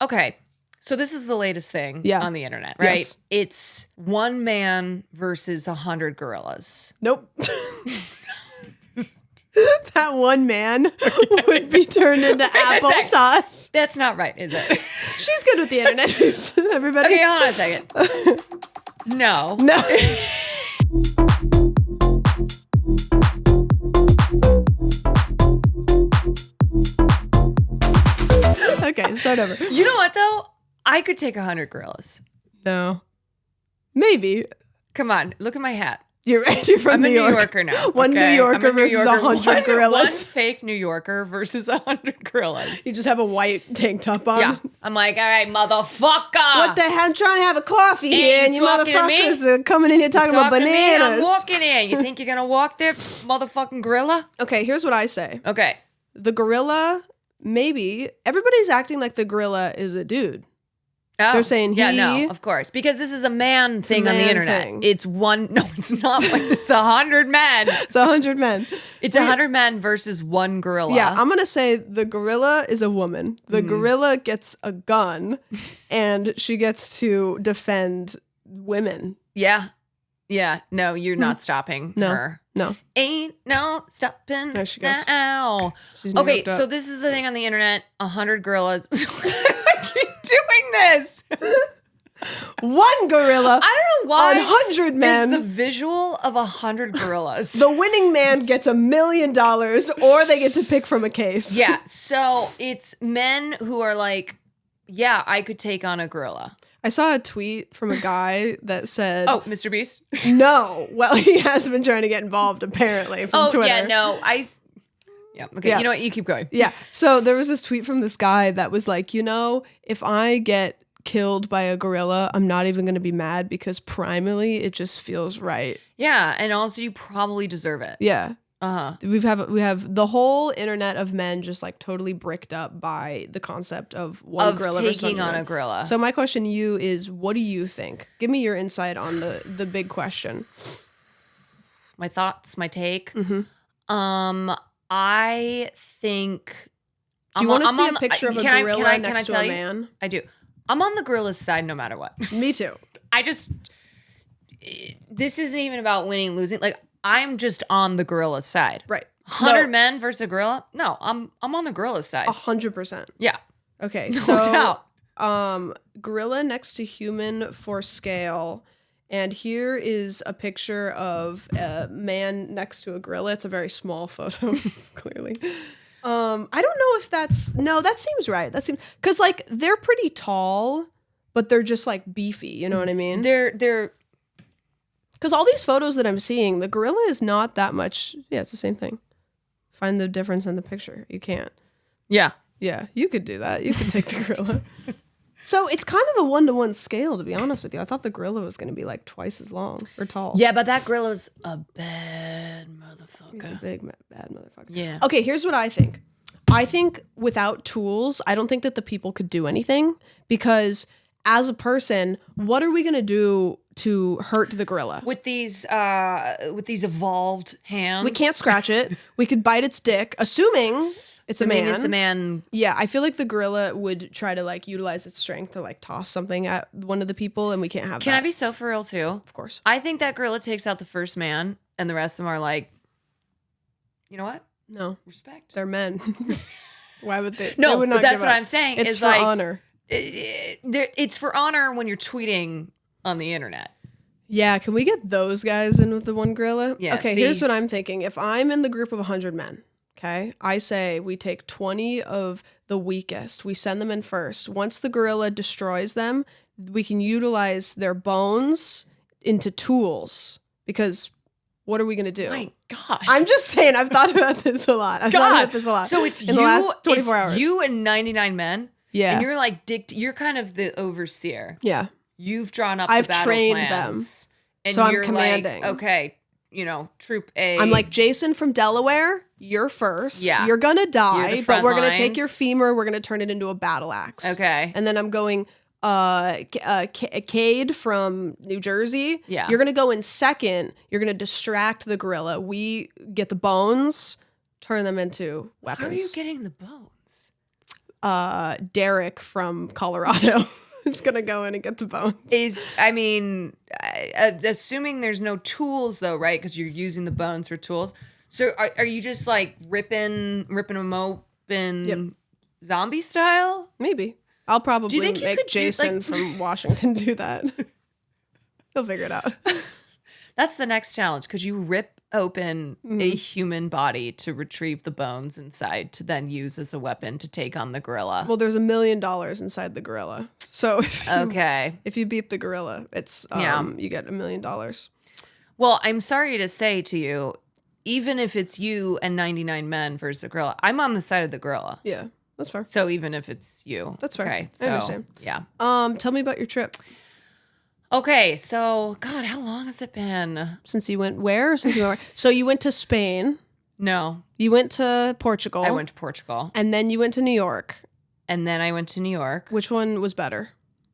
Okay. So this is the latest thing on the internet, right? Yes. It's one man versus 100 gorillas. Nope. That one man would be turned into applesauce. That's not right, is it? She's good with the internet. Everybody. Okay, hold on a second. No. No. Okay, start over. You know what, though? I could take 100 gorillas. No. Maybe. Come on, look at my hat. You're right. You're from I'm New York. a New Yorker now. One okay? New Yorker versus 100 gorillas. One fake New Yorker versus 100 gorillas. You just have a white tank top on. Yeah. I'm like, all right, motherfucker. What the hell? I'm trying to have a coffee here, and you motherfuckers are coming in here talking about bananas. I'm walking in. You think you're going to walk there, motherfucking gorilla? Okay, here's what I say. Okay. The gorilla, maybe. Everybody's acting like the gorilla is a dude. Oh, they're saying yeah, no, of course, because this is a man thing on the internet. It's one. No, it's not. It's 100 men. It's 100 men. It's 100 men versus one gorilla. Yeah, I'm gonna say the gorilla is a woman. The gorilla gets a gun, and she gets to defend women. Yeah, yeah. No, you're not stopping her. No, ain't no stopping. There she goes. Now. Okay, so this is the thing on the internet. 100 gorillas. Doing this. One gorilla. I don't know why. 100 men. It's the visual of 100 gorillas. The winning man gets $1 million, or they get to pick from a case. Yeah. So it's men who are like, yeah, I could take on a gorilla. I saw a tweet from a guy that said, "Oh, Mr. Beast." No. Well, he has been trying to get involved apparently from Twitter. Yeah. No. Yeah. Okay. Yeah. You know what? You keep going. Yeah. So there was this tweet from this guy that was like, if I get killed by a gorilla, I'm not even going to be mad because primarily it just feels right. Yeah. And also you probably deserve it. Yeah. We have the whole internet of men just like totally bricked up by the concept of gorilla taking on a gorilla. So my question to you is, what do you think? Give me your insight on the big question. My thoughts, my take. Mm-hmm. I think. Do you want to see a picture of a gorilla next to a man? I do. I'm on the gorilla's side no matter what. Me too. This isn't even about winning, losing. Like, I'm just on the gorilla's side. Right. 100 men versus a gorilla? No, I'm on the gorilla's side. 100%. Yeah. Okay. No doubt. Gorilla next to human for scale. And here is a picture of a man next to a gorilla. It's a very small photo, clearly. I don't know if that seems right. That seems, because like they're pretty tall, but they're just like beefy. You know what I mean? They're because all these photos that I'm seeing, the gorilla is not that much. Yeah, it's the same thing. Find the difference in the picture. You can't. Yeah. Yeah, you could do that. You could take the gorilla. So it's kind of a 1-to-1 scale, to be honest with you. I thought the gorilla was going to be like twice as long or tall. Yeah, but that gorilla's a bad motherfucker. He's a big, bad motherfucker. Yeah. Okay, here's what I think. I think without tools, I don't think that the people could do anything because as a person, what are we going to do to hurt the gorilla? With these evolved hands? We can't scratch it. We could bite its dick, assuming... It's a man. It's a man. Yeah, I feel like the gorilla would try to like utilize its strength to like toss something at one of the people, and we can't have that. Can I be so for real too? Of course. I think that gorilla takes out the first man, and the rest of them are like, you know what? No. Respect. They're men. Why would they? No, they would not but that's give what up. I'm saying. It's for honor. It's for honor when you're tweeting on the internet. Yeah, can we get those guys in with the one gorilla? Yeah. Okay, here's what I'm thinking. If I'm in the group of 100 men, okay, I say we take 20 of the weakest. We send them in first. Once the gorilla destroys them, we can utilize their bones into tools. Because what are we going to do? My God. I'm just saying, I've thought about this a lot. So it's in the last 24 hours. You and 99 men? Yeah. And you're like, you're kind of the overseer. Yeah. You've drawn up I've the battle trained plans. them. And so you're I'm commanding. like, okay, troop A. I'm like, Jason from Delaware, you're first. Yeah. You're going to die, but we're going to take lines. your femur, we're going to turn it into a battle axe. Okay. And then I'm going, Cade from New Jersey. Yeah. You're going to go in second. You're going to distract the gorilla. We get the bones, turn them into weapons. How are you getting the bones? Derek from Colorado is gonna go in and get the bones. Assuming there's no tools though, right? Because you're using the bones for tools. So are you just like ripping them open zombie style? Maybe. I'll probably make Jason like... from Washington do that. He'll figure it out. That's the next challenge. Could you rip open a human body to retrieve the bones inside to then use as a weapon to take on the gorilla? Well, there's $1 million inside the gorilla. So if you beat the gorilla, it's you get $1 million. Well, I'm sorry to say to you, even if it's you and 99 men versus a gorilla, I'm on the side of the gorilla. Yeah, that's fair. So even if it's you. That's fair. Okay, so, I understand. Yeah. Tell me about your trip. Okay, so God, how long has it been? Since you went where? So you went to Spain. No. You went to Portugal. I went to Portugal. And then you went to New York. And then I went to New York. Which one was better?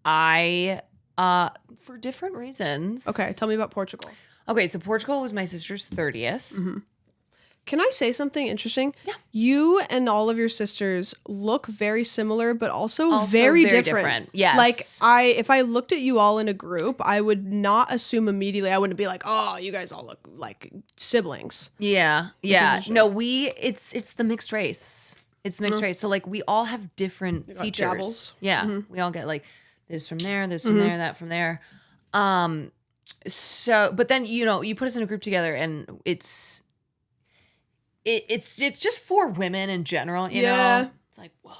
For different reasons. Okay, tell me about Portugal. Okay, so Portugal was my sister's 30th. Mm-hmm. Can I say something interesting? Yeah. You and all of your sisters look very similar, but also very different. Yes. Like if I looked at you all in a group, I would not assume immediately. I wouldn't be like, oh, you guys all look like siblings. Yeah. Yeah. No, it's the mixed race. It's the mixed race. So like we all have different features. Dabbles. Yeah. Mm-hmm. We all get like this from there, this from there, that from there. So, but then, you put us in a group together and it's just for women in general, you know? It's like, whoa.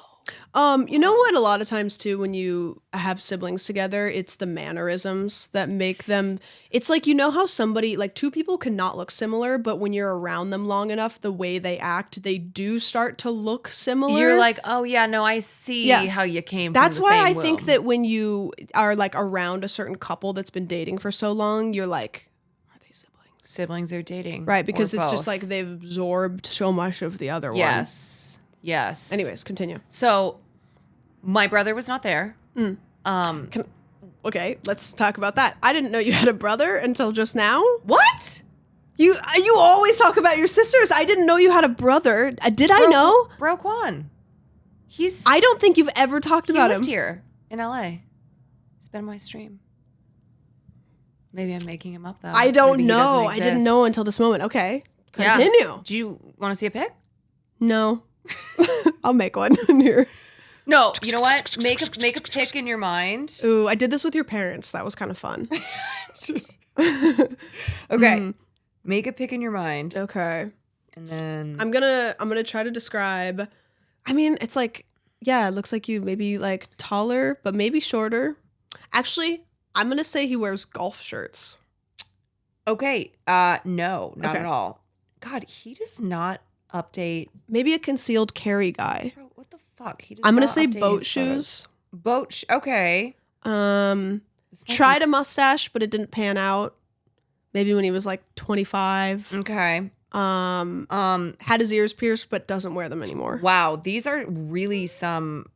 You know what? A lot of times too, when you have siblings together, it's the mannerisms that make them. It's like, how somebody, like two people cannot look similar, but when you're around them long enough, the way they act, they do start to look similar. You're like, oh yeah, no, I see how you came. That's from the why same I womb. think that when you are like around a certain couple that's been dating for so long, you're like, are they siblings? Siblings are dating, right? Because it's both. just like they've absorbed so much of the other one. Yes. Anyways, continue. So, my brother was not there. Okay, let's talk about that. I didn't know you had a brother until just now. What? You always talk about your sisters. I didn't know you had a brother. I know? Bro Quan. I don't think you've ever talked about him. He lived here in LA. He's been on my stream. Maybe I'm making him up though. I don't know. I didn't know until this moment. Okay, continue. Yeah. Do you want to see a pic? No. I'll make one here. No, you know what? Make a pic in your mind. Ooh, I did this with your parents. That was kind of fun. Okay. Make a pic in your mind. Okay. And then I'm gonna try to describe. I mean, it's like, yeah, it looks like you maybe like taller, but maybe shorter. Actually, I'm gonna say he wears golf shirts. Okay. No, not at all. God, he does not update. Maybe a concealed carry guy. Bro, what the fuck? I'm gonna say boat shoes. Okay. Tried a mustache, but it didn't pan out. Maybe when he was like 25. Okay. Had his ears pierced, but doesn't wear them anymore. Wow, these are some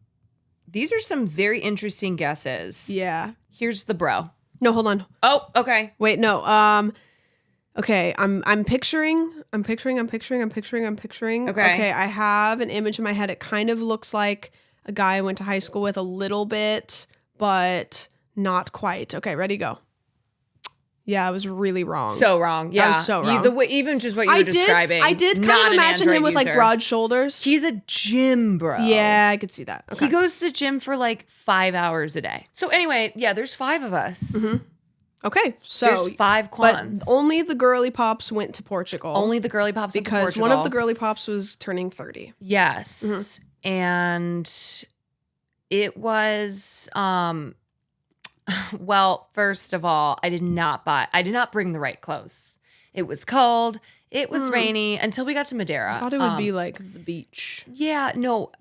very interesting guesses. Yeah. Here's the bro. No, hold on. Oh, okay. Wait, no. Okay, I'm picturing. Okay, I have an image in my head. It kind of looks like a guy I went to high school with a little bit, but not quite. Okay, ready, go. Yeah, I was really wrong. So wrong. Yeah. I was so wrong. Even just what you were describing. I did kind of imagine him with like broad shoulders. He's a gym bro. Yeah, I could see that. Okay. He goes to the gym for like 5 hours a day. So anyway, yeah, there's 5 of us. Mm-hmm. Okay, so there's 5 Quans. But only the girly pops went to Portugal. Only the girly pops went to Portugal. Because one of the girly pops was turning 30. Yes. Mm-hmm. And it was well, first of all, I did not bring the right clothes. It was cold. It was rainy until we got to Madeira. I thought it would be like the beach. Yeah, no.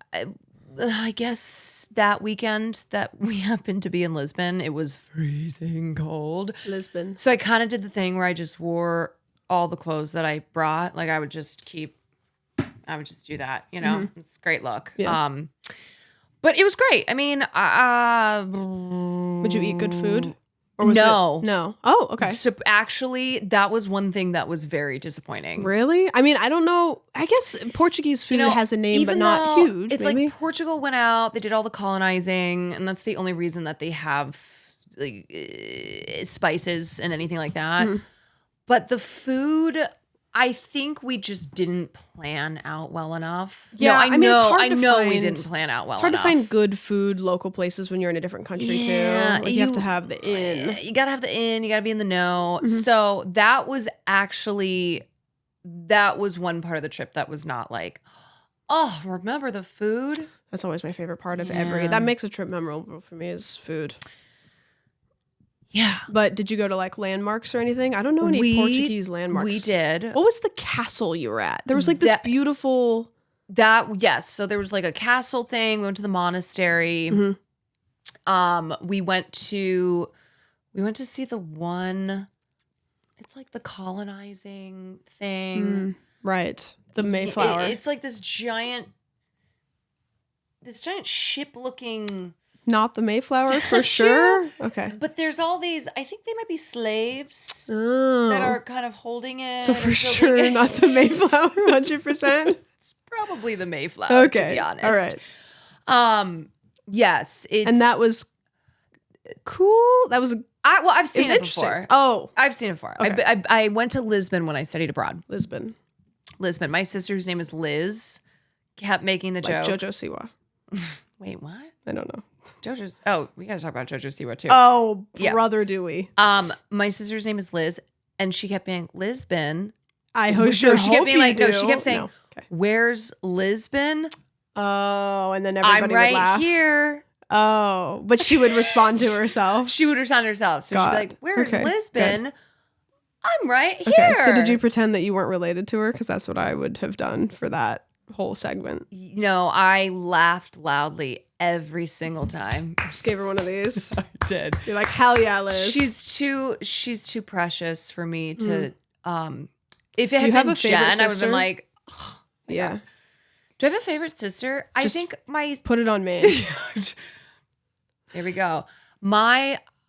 I guess that weekend that we happened to be in Lisbon, it was freezing cold. Lisbon. So I kind of did the thing where I just wore all the clothes that I brought. Like I would just do that, you know? Mm-hmm. It's a great look. Yeah. But it was great. I mean, would you eat good food? Or was No. it? No. Oh, okay. So actually, that was one thing that was very disappointing. Really? I mean, I don't know. I guess Portuguese food has a name, but not huge. It's maybe? like Portugal went out, they did all the colonizing, and that's the only reason that they have like, spices and anything like that. Mm-hmm. But the food, I think we just didn't plan out well enough. Yeah, no, I mean, it's hard I to know we find- didn't plan out well It's hard enough. to find good food, local places when you're in a different country Yeah, too. Like, you have to have the inn. You gotta have the inn. You gotta be in the know. Mm-hmm. So that was one part of the trip that was not like, oh, remember the food? That's always my favorite part of Yeah. that makes a trip memorable for me is food. Yeah, But did you go to like landmarks or anything? I don't know any Portuguese landmarks. we did. What was the castle you were at? There was like this beautiful. Yes. So there was like a castle thing. We went to the monastery. Mm-hmm. We went to see the one. It's like the colonizing thing. Right. The Mayflower. It's like this giant ship-looking. Not the Mayflower for Statue? sure. Okay. But there's all these. I think they might be slaves Oh. that are kind of holding it. So for and sure, building it. not the Mayflower, 100%. It's probably the Mayflower. Okay. To be honest. All right. Yes. And that was cool. That was. I've seen was it interesting. before. Oh, I've seen it before. Okay. I went to Lisbon when I studied abroad. Lisbon. My sister's name is Liz. Kept making the Like joke. Jojo Siwa. Wait, what? I don't know. JoJo's. Oh, we gotta talk about JoJo Siwa too. Oh, Yeah. brother, do we? My sister's name is Liz, and she kept being Lisbon. I hope She kept being like, no, she kept saying, No. Okay. "Where's Lisbon? Oh, and then everybody I'm would right laugh. here." Oh, but she would respond to herself. She would respond to herself. So she'd God. be like, "Where's Okay, Lisbon? I'm right here." Okay, so did you pretend that you weren't related to her? Because that's what I would have done for that whole segment. No, I laughed loudly every single time. Just gave her one of these. I did. You're like, hell yeah, Liz. She's too precious for me to if it you had have been a favorite Jen, I would have sister? been like, yeah. do I have a favorite sister? I Just think my Put it on me. here we go.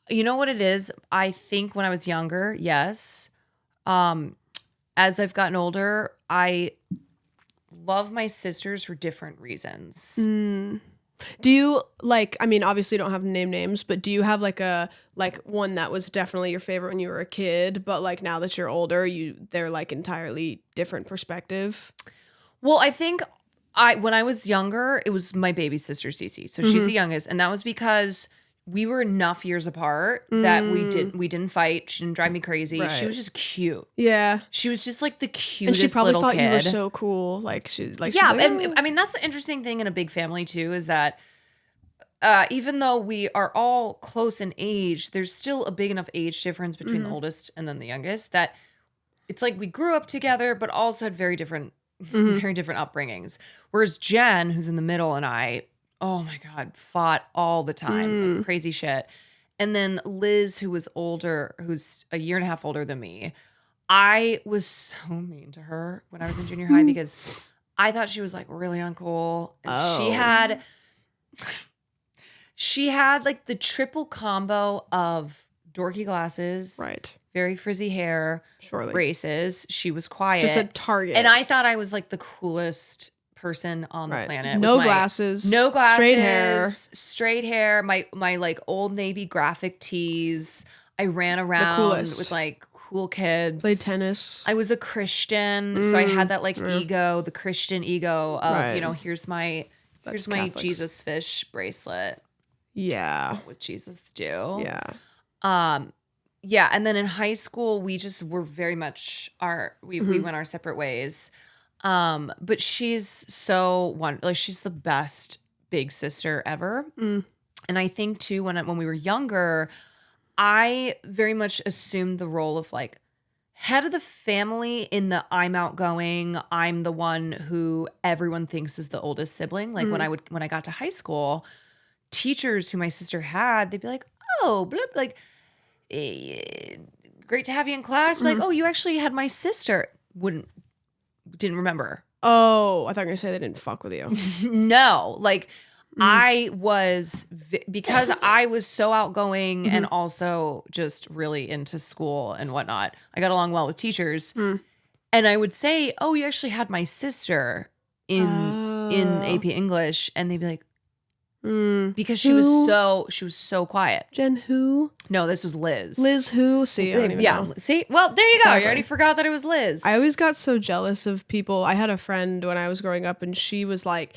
You know what it is? I think when I was younger, yes. As I've gotten older, I love my sisters for different reasons. Do you like, I mean, obviously you don't have to name names, but do you have like one that was definitely your favorite when you were a kid, but like now that you're older, they're like entirely different perspective? Well, I think when I was younger, it was my baby sister Cece. So she's the youngest, and that was because we were enough years apart that we didn't fight. She didn't drive me crazy. Right. She was just cute. Yeah. She was just like the And cutest she probably little thought kid. you were so cool. Like she's like, Yeah, she's like, and "Oh." I mean that's the interesting thing in a big family too is that even though we are all close in age, there's still a big enough age difference between the oldest and then the youngest that it's like we grew up together, but also had very different upbringings. Whereas Jen, who's in the middle, and I, oh my God, fought all the time, like crazy shit. And then Liz, who was older, who's a year and a half older than me, I was so mean to her when I was in junior high because I thought she was like really uncool. And she had like the triple combo of dorky glasses, right. very frizzy hair, Surely. braces. She was quiet. Just a target. And I thought I was like the coolest person on the planet. No with glasses. no glasses. Straight hair. Straight hair. My like Old Navy graphic tees. I ran around coolest. with like cool kids. Played tennis. I was a Christian, so I had that like ego, the Christian ego of, Right. you know, here's my Catholics. Jesus fish bracelet. Yeah. What would Jesus do? Yeah. Yeah, and then in high school we just were very much we went our separate ways. But she's she's the best big sister ever. And I think too when we were younger, I very much assumed the role of like head of the family in the I'm outgoing, I'm the one who everyone thinks is the oldest sibling. Like when I got to high school, teachers who my sister had, they'd be like, "Oh, blah, like great to have you in class." Like, "Oh, you actually had my sister." Didn't remember. Oh, I thought you were going to say they didn't fuck with you. No, like I was, because I was so outgoing and also just really into school and whatnot, I got along well with teachers. And I would say, oh, you actually had my sister in AP English. And they'd be like, because she was so quiet. Jen who? No, this was Liz. Liz who? See, I don't even know. See? Well, there you go. You already forgot that it was Liz. I always got so jealous of people. I had a friend when I was growing up and she was like,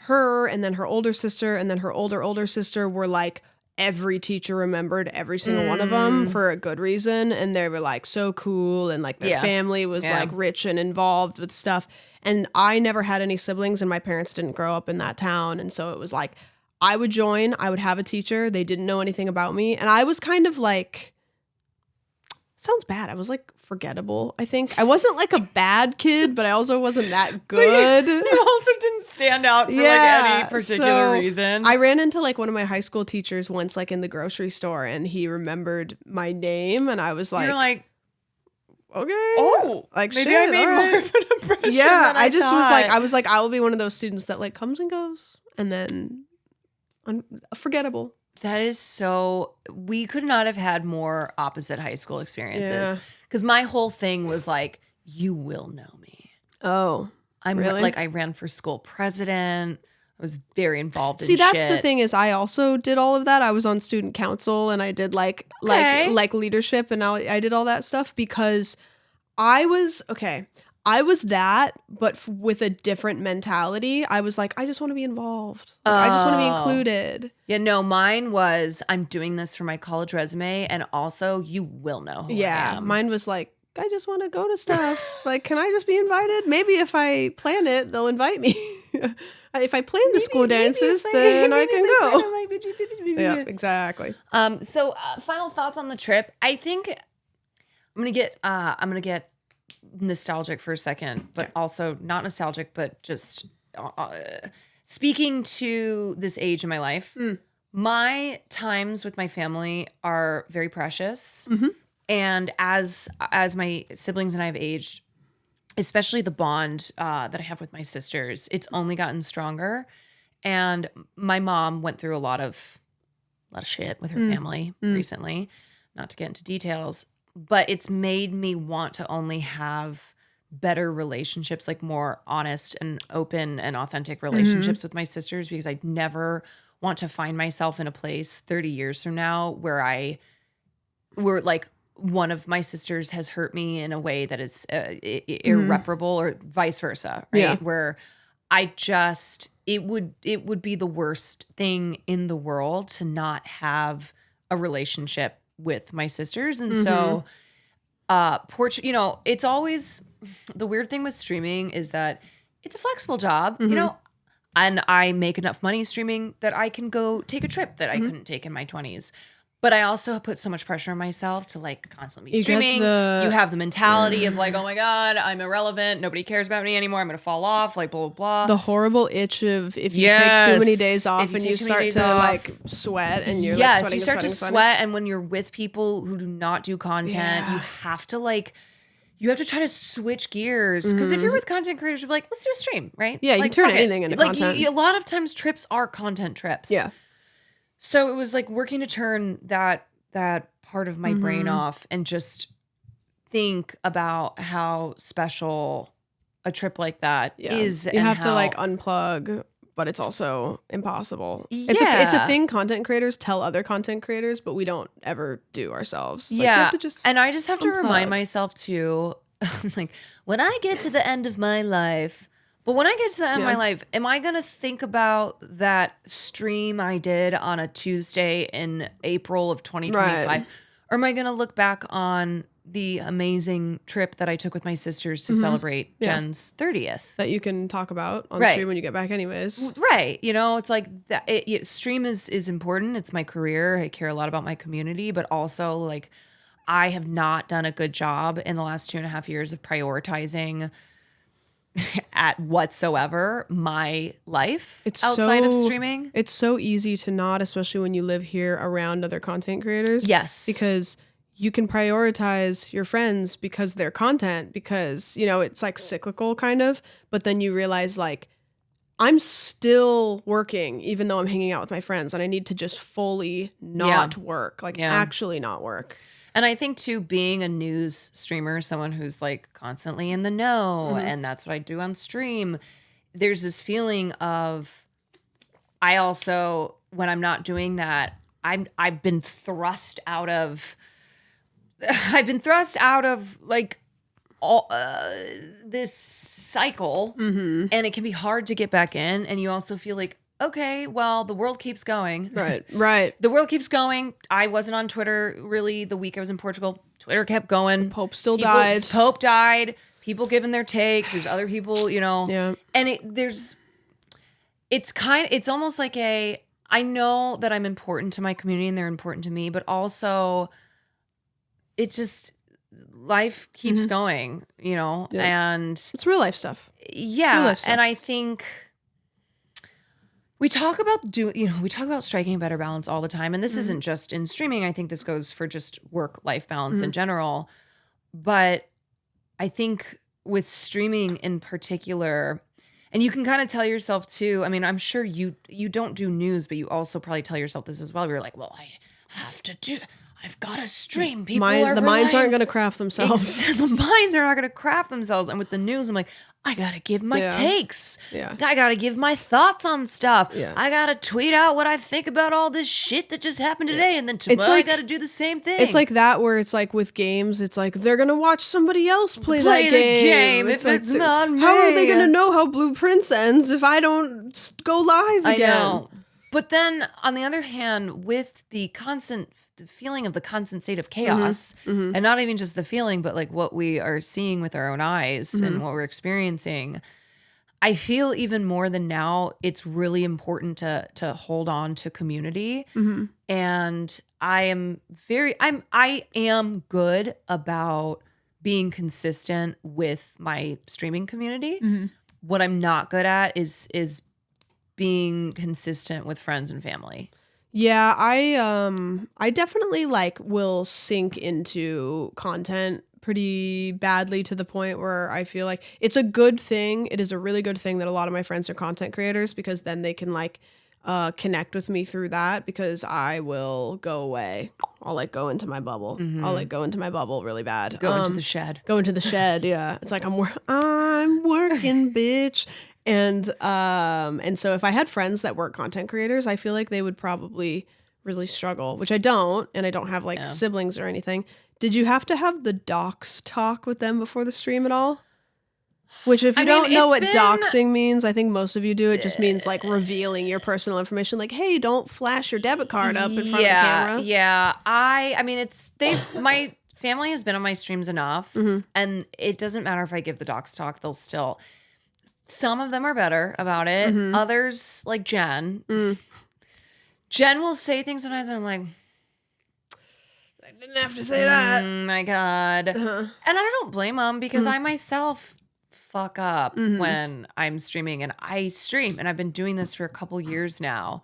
her and then her older sister and then her older sister were like, every teacher remembered every single one of them for a good reason. And they were like so cool. And like their family was like rich and involved with stuff. And I never had any siblings and my parents didn't grow up in that town. And so it was like, I would join, I would have a teacher. They didn't know anything about me. And I was kind of like, sounds bad. I was like forgettable, I think. I wasn't like a bad kid, but I also wasn't that good. You also didn't stand out for like any particular reason. I ran into like one of my high school teachers once like in the grocery store and he remembered my name and I was like, you're like, okay. Oh, like maybe shit, I made more of an impression. Yeah, than I just was thought. like, I will be one of those students that like comes and goes and then forgettable. That is so, we could not have had more opposite high school experiences. Because my whole thing was like, you will know me. Oh, really? Like I ran for school president. I was very involved in See, that's shit. the thing is I also did all of that. I was on student council and I did like leadership and I did all that stuff because I was that, but with a different mentality. I was like, I just want to be involved. Like, I just want to be included. Yeah, no, mine was, I'm doing this for my college resume, and also you will know who I am. Mine was like, I just want to go to stuff. Like, can I just be invited? Maybe if I plan it, they'll invite me. If I plan the school dances, then I can go. Yeah, exactly. So final thoughts on the trip. I think I'm gonna get nostalgic for a second, but also not nostalgic, but just speaking to this age in my life. My times with my family are very precious, and as my siblings and I have aged, especially the bond that I have with my sisters, it's only gotten stronger. And my mom went through a lot of shit with her family recently, not to get into details, but it's made me want to only have better relationships, like more honest and open and authentic relationships with my sisters, because I never want to find myself in a place 30 years from now where like one of my sisters has hurt me in a way that is irreparable, or vice versa, right? Yeah. Where it would be the worst thing in the world to not have a relationship with my sisters. And so, it's always, the weird thing with streaming is that it's a flexible job, you know, and I make enough money streaming that I can go take a trip that I couldn't take in my 20s. But I also put so much pressure on myself to like constantly be streaming. You have the mentality of like, oh my God, I'm irrelevant. Nobody cares about me anymore. I'm going to fall off, like blah, blah, blah. The horrible itch of if you take too many days off and you start to like sweat and you're like sweating. You start to sweat. And when you're with people who do not do content, you have to try to switch gears. Because if you're with content creators, you're like, let's do a stream, right? Yeah, you like, turn anything into content. A lot of times trips are content trips. Yeah. So it was like working to turn that part of my brain off and just think about how special a trip like that is. You have to like unplug, but it's also impossible. It's a thing content creators tell other content creators, but we don't ever do ourselves. It's like, you have to just and I just have to unplug. remind myself too, like when I get to the end of my life. But when I get to the end of my life, am I going to think about that stream I did on a Tuesday in April of 2025? Right. Or am I going to look back on the amazing trip that I took with my sisters to celebrate Jen's 30th? That you can talk about on stream when you get back anyways. Right. You know, it's like that. Stream is important. It's my career. I care a lot about my community, but also like I have not done a good job in the last 2.5 years of prioritizing at whatsoever my life outside of streaming. It's so easy to not, especially when you live here around other content creators. Yes. Because you can prioritize your friends because their content, because, you know, it's like cyclical kind of, but then you realize like I'm still working, even though I'm hanging out with my friends, and I need to just fully not work, like actually not work. And I think too, being a news streamer, someone who's like constantly in the know, and that's what I do on stream, there's this feeling of, I also, when I'm not doing that, I've been thrust out of like all this cycle, and it can be hard to get back in. And you also feel like, okay, well, the world keeps going. Right. The world keeps going. I wasn't on Twitter really the week I was in Portugal. Twitter kept going. The Pope still died. Pope died. People giving their takes. There's other people, you know. Yeah. And it's almost like I know that I'm important to my community and they're important to me, but also it just, life keeps going, you know, and it's real life stuff. Yeah. Real life stuff. And I think we talk about striking a better balance all the time. And this isn't just in streaming. I think this goes for just work-life balance in general. But I think with streaming in particular, and you can kind of tell yourself too, I mean, I'm sure you don't do news, but you also probably tell yourself this as well. You're like, well, I've got to stream. The minds aren't going to craft themselves. The minds are not going to craft themselves. And with the news, I'm like, I got to give my takes. Yeah. I got to give my thoughts on stuff. Yeah. I got to tweet out what I think about all this shit that just happened today. And then tomorrow I got to do the same thing. It's like that, where it's like with games, it's like they're going to watch somebody else play that game. If it's not me. How are they going to know how Blueprints ends if I don't go live again? I know. But then on the other hand, with the feeling of the constant state of chaos, and not even just the feeling, but like what we are seeing with our own eyes and what we're experiencing, I feel even more than now, it's really important to hold on to community. And I am good about being consistent with my streaming community. What I'm not good at is being consistent with friends and family. Yeah, I definitely like will sink into content pretty badly, to the point where I feel like it's a good thing. It is a really good thing that a lot of my friends are content creators, because then they can like connect with me through that, because I will go away. I'll like go into my bubble. I'll like go into my bubble really bad. Go into the shed. Go into the shed. Yeah. It's like I'm working, bitch. And so if I had friends that weren't content creators, I feel like they would probably really struggle, which I don't, and I don't have like siblings or anything. Did you have to have the dox talk with them before the stream at all? Which, if you don't know what doxing means, I think most of you do. It just means like revealing your personal information. Like, hey, don't flash your debit card up in front of the camera. Yeah. I mean, my family has been on my streams enough, and it doesn't matter if I give the dox talk, they'll still. Some of them are better about it. Others, like Jen. Jen will say things sometimes and I'm like, I didn't have to say that. My God. And I don't blame them, because I myself fuck up when I'm streaming, and I stream, and I've been doing this for a couple years now.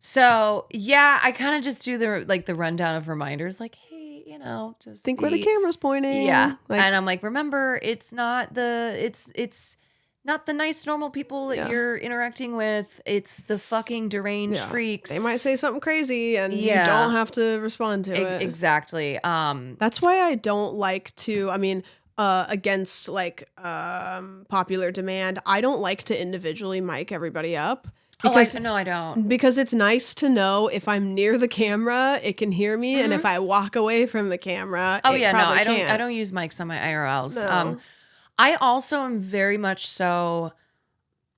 So yeah, I kind of just do the rundown of reminders, like, hey, you know, just think where the camera's pointing. Yeah. And I'm like, remember, it's not the nice normal people that you're interacting with. It's the fucking deranged freaks. They might say something crazy, and you don't have to respond to it. Exactly. That's why I don't like to, I mean, against like popular demand, I don't like to individually mic everybody up. Because, no, I don't. Because it's nice to know if I'm near the camera, it can hear me, and if I walk away from the camra, I don't use mics on my IRLs. No. I also am very much so.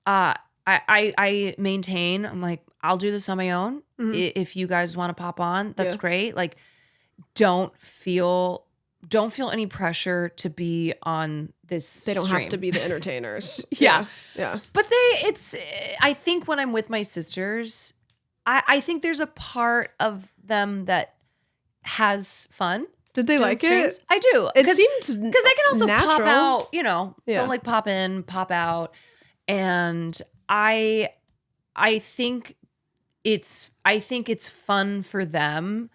I maintain. I'm like, I'll do this on my own. If you guys want to pop on, that's great. Like, don't feel any pressure to be on this. They don't stream. have to be the entertainers. Yeah. But I think when I'm with my sisters, I think there's a part of them that has fun. Did they like streams. it? I do. It seemed because they can also natural. pop out, you know, they'll like pop in, pop out. And I think it's fun for them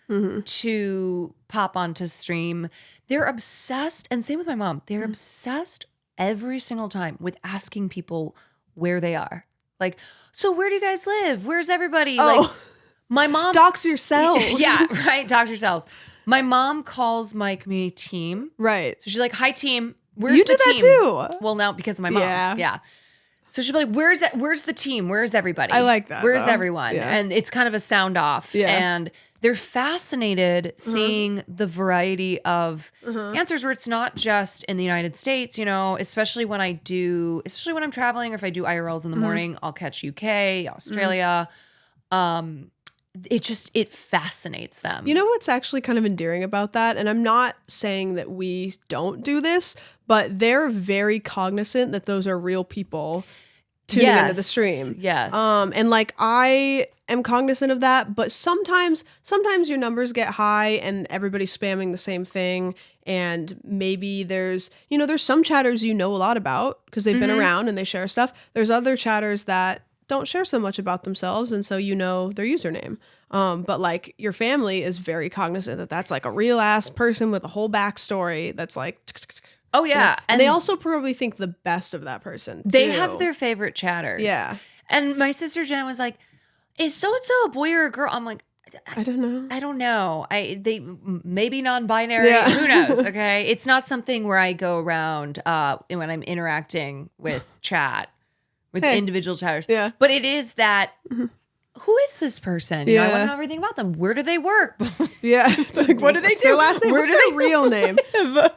to pop onto stream. They're obsessed, and same with my mom. They're obsessed every single time with asking people where they are. Like, so where do you guys live? Where's everybody? Oh. Like, my mom. Dox yourselves. Yeah, right. Dox yourselves. My mom calls my community team. Right. So she's like, hi, team. Where's You the do team? that too. Well, now because of my mom. Yeah. Yeah. So she'll be like, where's the team? Where's everybody? I like that, Where's though. everyone? Yeah. And it's kind of a sound off. Yeah. And they're fascinated seeing the variety of answers where it's not just in the United States, you know, especially when I'm traveling or if I do IRLs in the morning, I'll catch UK, Australia. It fascinates them. You know what's actually kind of endearing about that? And I'm not saying that we don't do this, but they're very cognizant that those are real people tuning into the stream. Yes. And like I am cognizant of that, but sometimes your numbers get high and everybody's spamming the same thing. And maybe there's some chatters you know a lot about because they've been around and they share stuff. There's other chatters that don't share so much about themselves, and so you know their username. But like your family is very cognizant that that's like a real ass person with a whole backstory that's like, oh yeah. And they also probably think the best of that person. They too. have their favorite chatters. Yeah. And my sister Jen was like, is so-and-so a boy or a girl? I'm like, I don't know. I don't know. They maybe non-binary. Yeah. Who knows? Okay. It's not something where I go around when I'm interacting with chat with individual chatters. Yeah. But it is that who is this person? You know, I want to know everything about them. Where do they work? Yeah. It's like, what do they do? their last name? What's Where do their real name?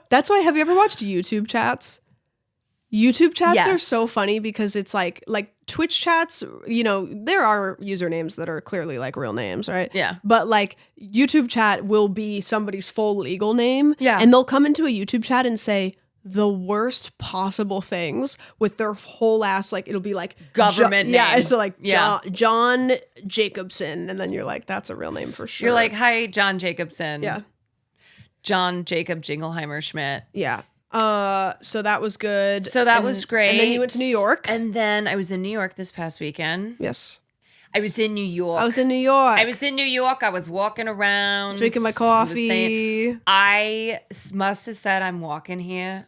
That's why, have you ever watched YouTube chats? YouTube chats are Yes. so funny because it's like Twitch chats, you know, there are usernames that are clearly like real names, right? Yeah. But like YouTube chat will be somebody's full legal name. Yeah. And they'll come into a YouTube chat and say the worst possible things with their whole ass, like it'll be like Government Yeah, name. it's like Yeah. John Jacobson, and then you're like, that's a real name for sure. You're like, hi, John Jacobson. Yeah. John Jacob Jingleheimer Schmidt. Yeah. So that was good. So that was great. And then you went to New York. And then I was in New York this past weekend. Yes. I was in New York. I was in New York. I was walking around. Drinking my coffee. I must have said I'm walking here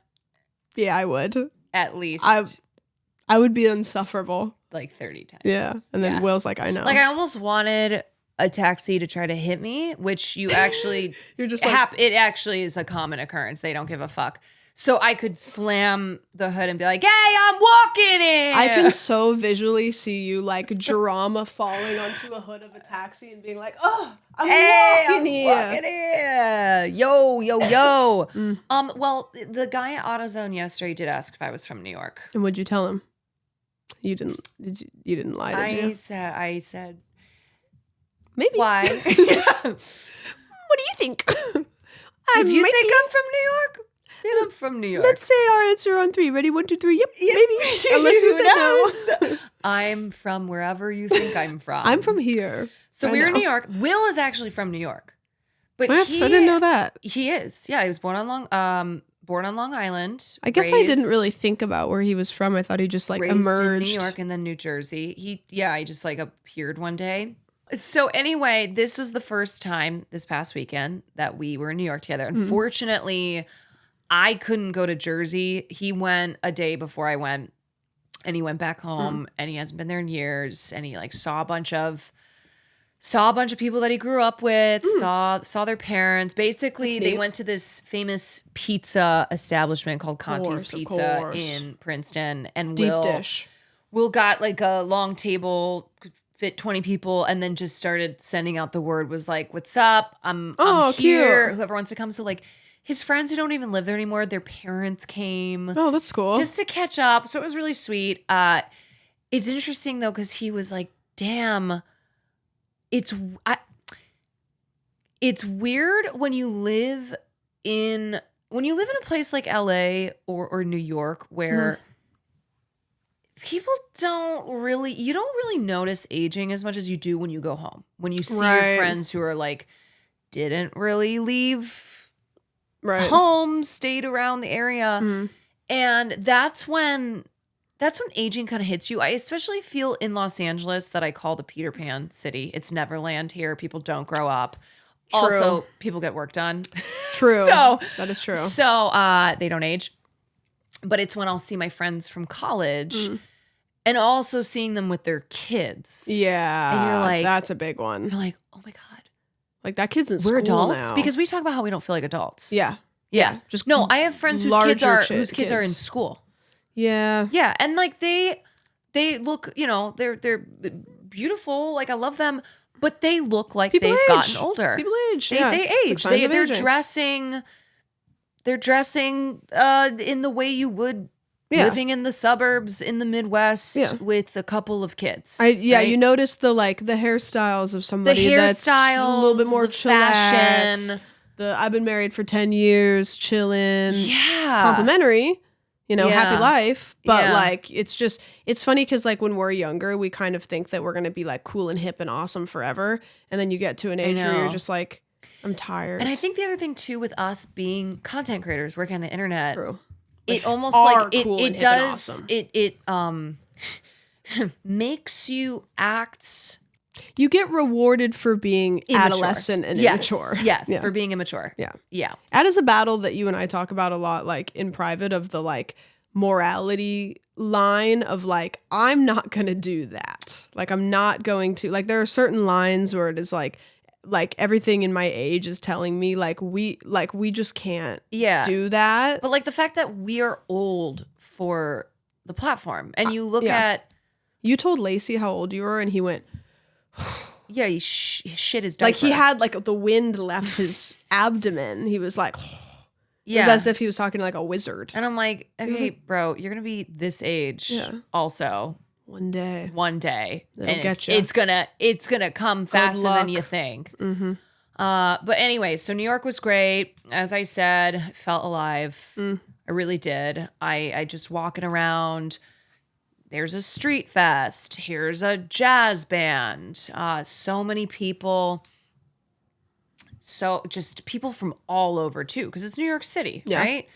Yeah, I would. at least I would be insufferable. like 30 times. Yeah. And then Will's like, I know. Like I almost wanted a taxi to try to hit me, which you actually You're just like, it actually is a common occurrence. They don't give a fuck. So I could slam the hood and be like, hey, I'm walking in. I can so visually see you like drama falling onto a hood of a taxi and being like, oh, I'm walking here. Walking here. Yo, yo, yo. Well, the guy at AutoZone yesterday did ask if I was from New York. And what'd you tell him? You didn't lie, did you? I said, Maybe. why? What do you think? If you think I'm from New York, then I'm from New York. Let's say our answer on 3. Ready? 1, 2, 3. Yep. Maybe. Unless you said no. I'm from wherever you think I'm from. I'm from here. So I we're in know. New York. Will is actually from New York. But What? I didn't know that. He is. Yeah, he was born on Long Island. I guess I didn't really think about where he was from. I thought he just like raised emerged. in New York and then New Jersey. He just like appeared one day. So anyway, this was the first time this past weekend that we were in New York together. Unfortunately, I couldn't go to Jersey. He went a day before I went, and he went back home, and he hasn't been there in years. And he like saw a bunch of people that he grew up with, saw their parents. Basically, they went to this famous pizza establishment called Conti's Pizza in Princeton, and Deep dish. Will got like a long table, could fit 20 people, and then just started sending out the word, was like, what's up? I'm here. Cute. Whoever wants to come. So like his friends who don't even live there anymore, their parents came Oh, that's cool. just to catch up. So it was really sweet. It's interesting though, because he was like, damn, it's weird when you live in a place like LA or New York where people you don't really notice aging as much as you do when you go home. When you see your friends who are like, didn't really leave home, stayed around the area. And that's when aging kind of hits you. I especially feel in Los Angeles that I call the Peter Pan city. It's Neverland here. People don't grow up. True. Also, people get work done. True. So that is true. So they don't age. But it's when I'll see my friends from college And also seeing them with their kids. Yeah. And you're like, that's a big one. You're like, oh my God. Like that kid's in We're school adults? now. Because we talk about how we don't feel like adults. Yeah. Yeah. Just no, I have friends whose kids are in school. Yeah. Yeah. And like they look, you know, they're beautiful. Like I love them, but they look like they've gotten older. People age. They age. They're dressing. They're dressing in the way you would living in the suburbs in the Midwest with a couple of kids. Right? You notice the hairstyles of somebody that's a little bit more fashion. I've been married for 10 years, chilling. Yeah. Complimentary. Happy life. But like, it's funny because like when we're younger, we kind of think that we're going to be like cool and hip and awesome forever. And then you get to an age where you're just like, I'm tired. And I think the other thing too with us being content creators working on the internet, True. It almost like cool it does awesome. It makes you act. You get rewarded for being immature. Adolescent and immature. Yes, for being immature. Yeah. That is a battle that you and I talk about a lot, like in private, of the like morality line of like, I'm not going to do that. Like, I'm not going to, like, there are certain lines where it is like everything in my age is telling me like we just can't do that. But like the fact that we are old for the platform and you look at. You told Lacey how old you were and he went. Yeah, he shit his diaper. Like he had like the wind left his abdomen. He was like, it was as if he was talking like a wizard. And I'm like, okay, bro, you're gonna be this age also one day. And it's gonna come faster than you think. Mm-hmm. But anyway, so New York was great. As I said, felt alive. I really did. I just walking around. There's a street fest. Here's a jazz band. So many people. So just people from all over too, because it's New York City, right?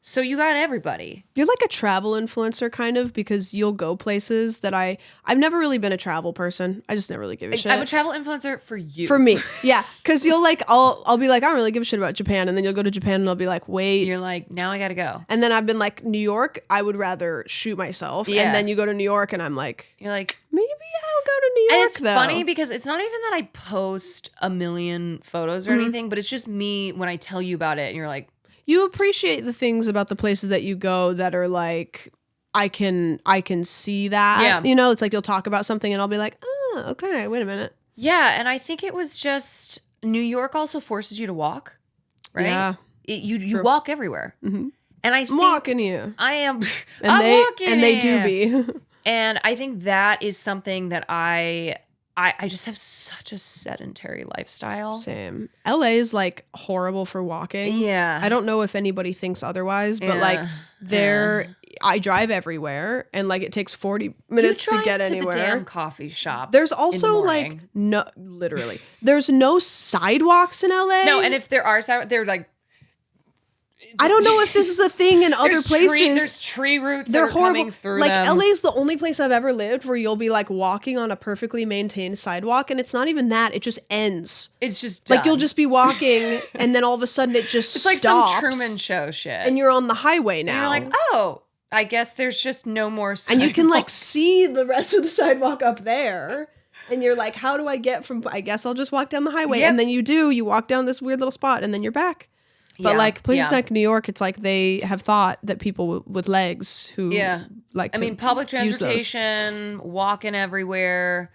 So you got everybody. You're like a travel influencer kind of, because you'll go places that I've never really been a travel person. I just never really give a shit. I'm a travel influencer for you. For me. Yeah. Because you'll like, I'll be like, I don't really give a shit about Japan. And then you'll go to Japan and I'll be like, wait. You're like, now I got to go. And then I've been like, New York, I would rather shoot myself. Yeah. And then you go to New York and I'm like. You're like. Maybe I'll go to New York, and it's funny because it's not even that I post a million photos or anything, but it's just me when I tell you about it and you're like. You appreciate the things about the places that you go that are like, I can see that. Yeah. It's like you'll talk about something and I'll be like, oh, okay, wait a minute. Yeah, and I think it was just New York also forces you to walk, right? Yeah. You walk everywhere. Mm-hmm. And I think I'm walking you. I am. I'm walking. And they do be. And I think that is something that I just have such a sedentary lifestyle. Same. LA is like horrible for walking. Yeah. I don't know if anybody thinks otherwise, but like I drive everywhere and like it takes 40 minutes to get anywhere. The damn coffee shop. There's also like there's no sidewalks in LA. No, and if there are sidewalks, they're like. I don't know if this is a thing in other places. There's tree roots that are coming through like them. LA is the only place I've ever lived where you'll be like walking on a perfectly maintained sidewalk and it's not even that, it just ends. It's just done. Like you'll just be walking and then all of a sudden it just it's stops. Like some Truman Show shit. And you're on the highway now. And you're like, oh, I guess there's just no more sidewalk. And you can like see the rest of the sidewalk up there. And you're like, how do I get from, I guess I'll just walk down the highway. Yep. And then you walk down this weird little spot and then you're back. But like places like New York, it's like they have thought that people with legs who like to public transportation, walking everywhere,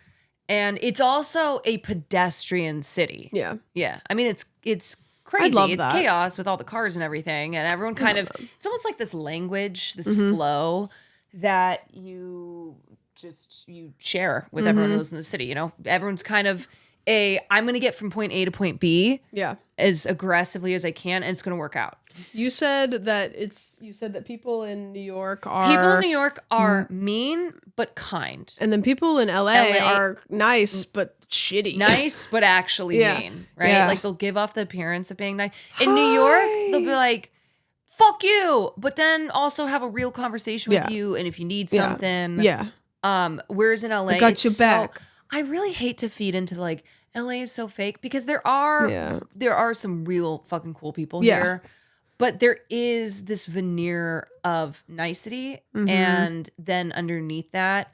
and it's also a pedestrian city. Yeah. I mean, it's crazy. I'd love it's that. Chaos with all the cars and everything, and everyone kind of. It's almost like this language, this flow that you share with everyone who lives in the city. Everyone's kind of. I'm going to get from point A to point B as aggressively as I can, and it's going to work out. You said that people in New York are mean but kind, and then people in LA are nice but shitty. Nice but actually mean, right? Yeah. Like they'll give off the appearance of being nice. In New York, they'll be like, "Fuck you," but then also have a real conversation with you, and if you need something, whereas in LA, I got your back. I really hate to feed into like LA is so fake because there are some real fucking cool people here, But there is this veneer of nicety, Mm-hmm. and then underneath that,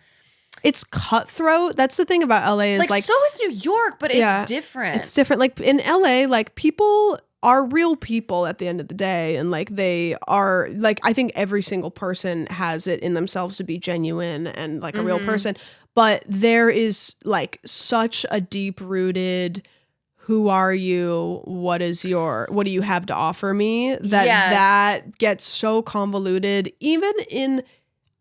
It's cutthroat. That's the thing about LA is like so is New York, but Yeah, it's different. it's different. Like in LA, like people are real people at the end of the day, and like they are like I think every single person has it in themselves to be genuine and like a real person. But there is like such a deep rooted who are you? What do you have to offer me? That gets so convoluted, even in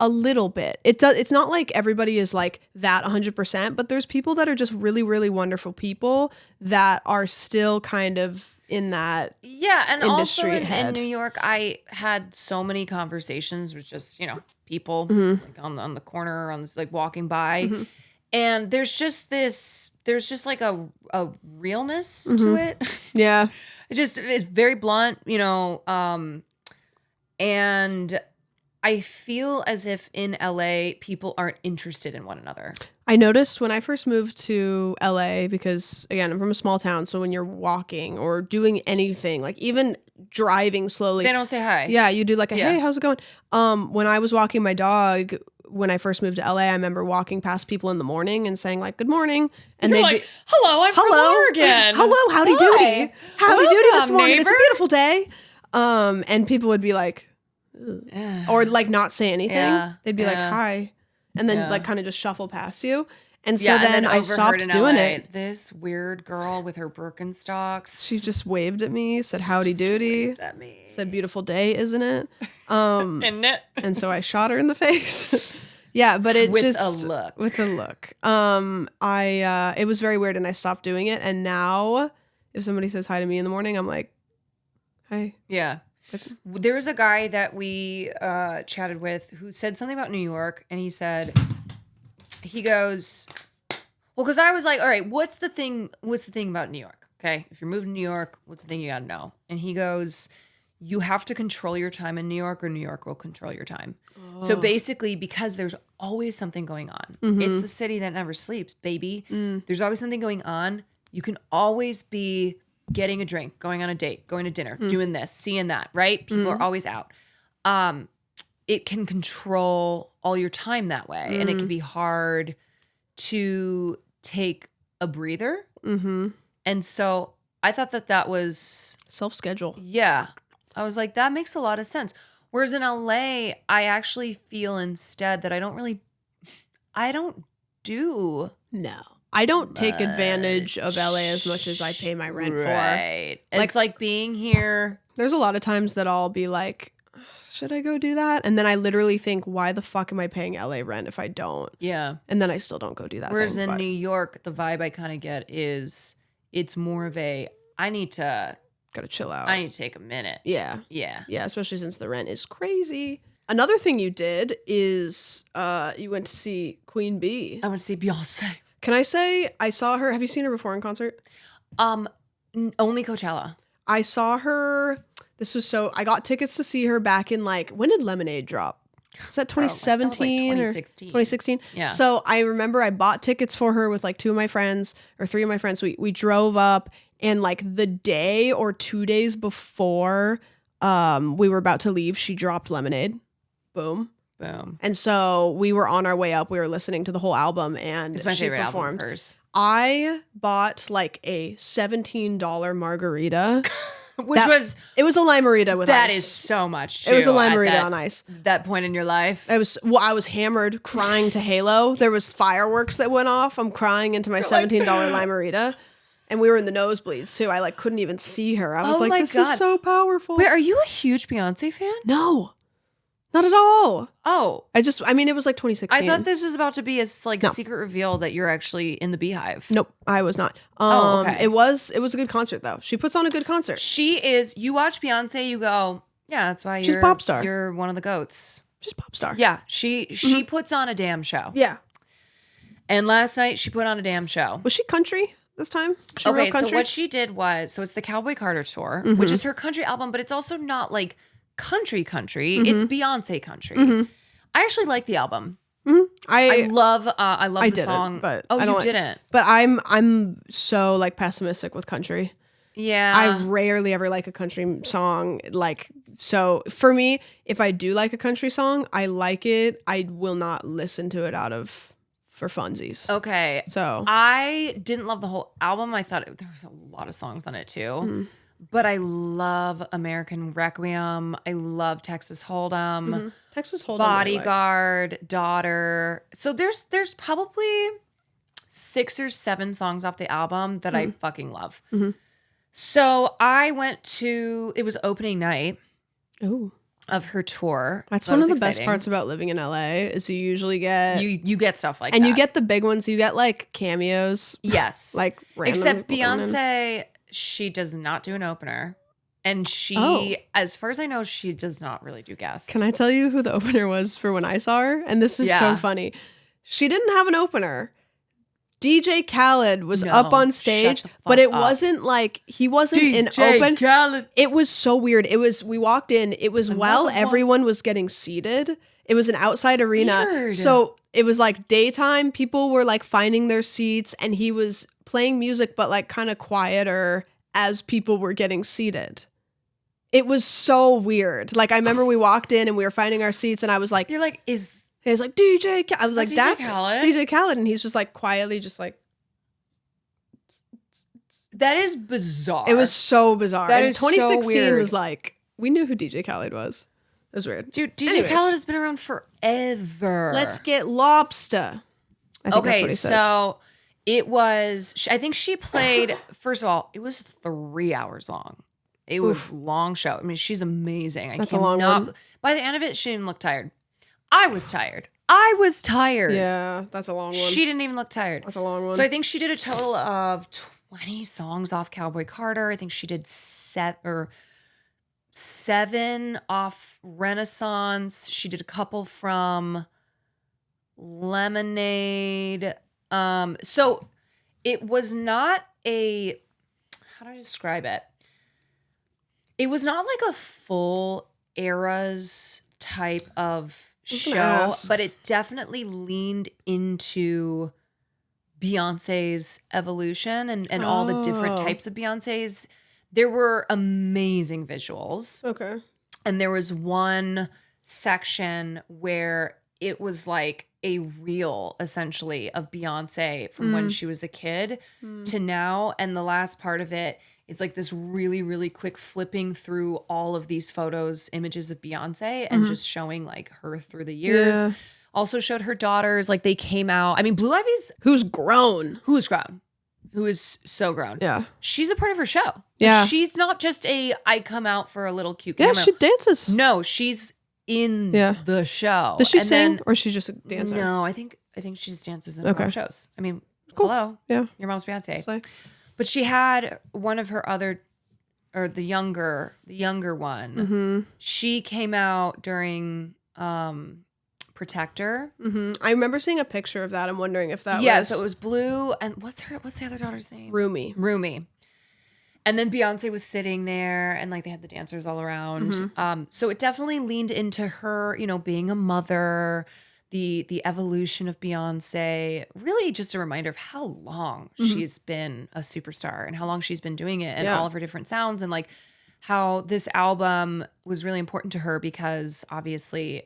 a little bit. It's not like everybody is like that 100%, but there's people that are just really, really wonderful people that are still kind of in that and also industry in head. New York, I had so many conversations with just people Mm-hmm. like on the corner, on this like walking by, and there's just like a realness to it. Yeah. It's very blunt, and I feel as if in LA people aren't interested in one another. I noticed when I first moved to LA, because again, I'm from a small town. So when you're walking or doing anything, like even driving slowly, They don't say hi. Yeah, you do like a, hey, how's it going? When I was walking my dog, when I first moved to LA, I remember walking past people in the morning and saying like, good morning. And You're they'd like, be, hello, I'm from Oregon. Hello, howdy Hi. doody. Howdy doody this Welcome, morning. It's a neighbor. beautiful day. And people would be like, or like not say anything. Yeah, They'd be like, yeah. hi. And then Yeah. like kind of just shuffle past you. And so Yeah, then and I overheard stopped in doing LA, it. This weird girl with her Birkenstocks. She just waved at me, said howdy doody, waved at me. said beautiful day, isn't it? Isn't it? And so I shot her in the face. Yeah, but it With just a look. With a look. It was very weird and I stopped doing it. And now if somebody says hi to me in the morning, I'm like, hi. Yeah. There was a guy that we chatted with who said something about New York, and he goes, well, because I was like, all right, what's the thing about New York? Okay, if you're moving to New York, what's the thing you gotta know? And he goes, you have to control your time in New York, or New York will control your time. So basically, because there's always something going on. It's the city that never sleeps, baby. There's always something going on. You can always be getting a drink, going on a date, going to dinner, doing this, seeing that, right? People are always out. It can control all your time that way. And it can be hard to take a breather. And so I thought that was... Self-schedule. Yeah. I was like, that makes a lot of sense. Whereas in LA, I actually feel instead that I don't do... No. I don't take advantage of LA as much as I pay my rent for. Right. It's like being here. There's a lot of times that I'll be like, should I go do that? And then I literally think, why the fuck am I paying LA rent if I don't? Yeah. And then I still don't go do that. Whereas in New York, the vibe I kind of get is it's more of a, gotta chill out. I need to take a minute. Yeah. Yeah. Yeah, especially since the rent is crazy. Another thing you did is you went to see Queen Bee. I want to see Beyonce. Can I say I saw her? Have you seen her before in concert? Only Coachella. I saw her. I got tickets to see her back in when did Lemonade drop? Was that 2017 that was or 2016? 2016? Yeah. So I remember I bought tickets for her with two of my friends or three of my friends. We drove up, and the day or 2 days before we were about to leave, she dropped Lemonade. Boom. And so we were on our way up. We were listening to the whole album, and it's my she favorite performed. album of hers. I bought a $17 margarita. It was a limerita with ice. That is so much. It was a limerita on ice. That point in your life. I was hammered, crying to Halo. There was fireworks that went off. I'm crying into my $17 limerita. And we were in the nosebleeds too. I couldn't even see her. I was this is so powerful. Wait, are you a huge Beyonce fan? No. Not at all. Oh. It was 2016. I thought this was about to be a secret reveal that you're actually in the Beehive. Nope, I was not. Okay. It was a good concert though. She puts on a good concert. You watch Beyonce, you go, yeah, that's why she's a pop star. You're one of the goats. She's a pop star. Yeah, she puts on a damn show. Yeah. And last night she put on a damn show. Was she country this time? Okay, so what she did was, it's the Cowboy Carter tour, which is her country album, but it's also not country. It's Beyonce country. I actually like the album. I love the song. But you didn't. But I'm so pessimistic with country. Yeah. I rarely ever like a country song. Like, so for me, if I do like a country song, I like it. I will not listen to it for funsies. Okay. So I didn't love the whole album. I thought there was a lot of songs on it too. But I love American Requiem. I love Texas Hold'em. Texas Hold'em, Bodyguard, Daughter. So there's probably 6 or 7 songs off the album that I fucking love. So I went to, it was opening night of her tour. That's so one that of the was best exciting. parts about living in LA is you usually get You get stuff like and that. you get the big ones. You get like cameos. Yes. Like random Except people coming in. Beyonce, she does not do an opener. And she, as far as I know, she does not really do guests. Can I tell you who the opener was for when I saw her? And this is so funny. She didn't have an opener. DJ Khaled was up on stage, but it wasn't like he wasn't an open. Khaled. It was so weird. We walked in, it was while everyone was getting seated. It was an outside arena. Weird. So it was like daytime. People were like finding their seats and he was playing music, but like kind of quieter as people were getting seated. It was so weird. Like I remember we walked in and we were finding our seats and I was like, You're like, he was like, DJ Khaled. I was like, DJ that's Khaled? DJ Khaled. And he's just like quietly just like. that is bizarre. It was so bizarre. That and is so 2016 weird. was like, we knew who DJ Khaled was. It was weird. Dude, DJ Anyways. Khaled has been around forever. Let's get lobster. I think that's what he says. So it was, I think she played, first of all, it was 3 hours long. It was long show. I mean, she's amazing. That's a long one. By the end of it, she didn't look tired. I was tired. Yeah, that's a long one. She didn't even look tired. That's a long one. So I think she did a total of 20 songs off Cowboy Carter. I think she did 7 off Renaissance. She did a couple from Lemonade. So it was not how do I describe it? It was not like a full eras type of show, but it definitely leaned into Beyonce's evolution and all the different types of Beyonce's. There were amazing visuals. Okay. And there was one section where it was like a reel essentially of Beyonce from when she was a kid to now. And the last part of it, it's like this really, really quick flipping through all of these photos, images of Beyonce and just showing like her through the years. Yeah. Also showed her daughters, like they came out. I mean, Blue Ivy's Who's grown? who is so grown. Yeah. She's a part of her show. Like, Yeah. she's not just I come out for a little cute Yeah, cameo. she dances. No, she's in the show. Does she And sing then- or is she just a dancer? No, I think she just dances in her mom's shows. I mean, hello. Yeah. Your mom's Beyonce. So, But she had one of her other, or the younger one. She came out during Protector. I remember seeing a picture of that. I'm wondering if that Yeah, was so it was Blue and what's the other daughter's name? Rumi. And then Beyonce was sitting there and like they had the dancers all around. So it definitely leaned into her, being a mother, the evolution of Beyonce, really just a reminder of how long she's been a superstar and how long she's been doing it and all of her different sounds and like how this album was really important to her because obviously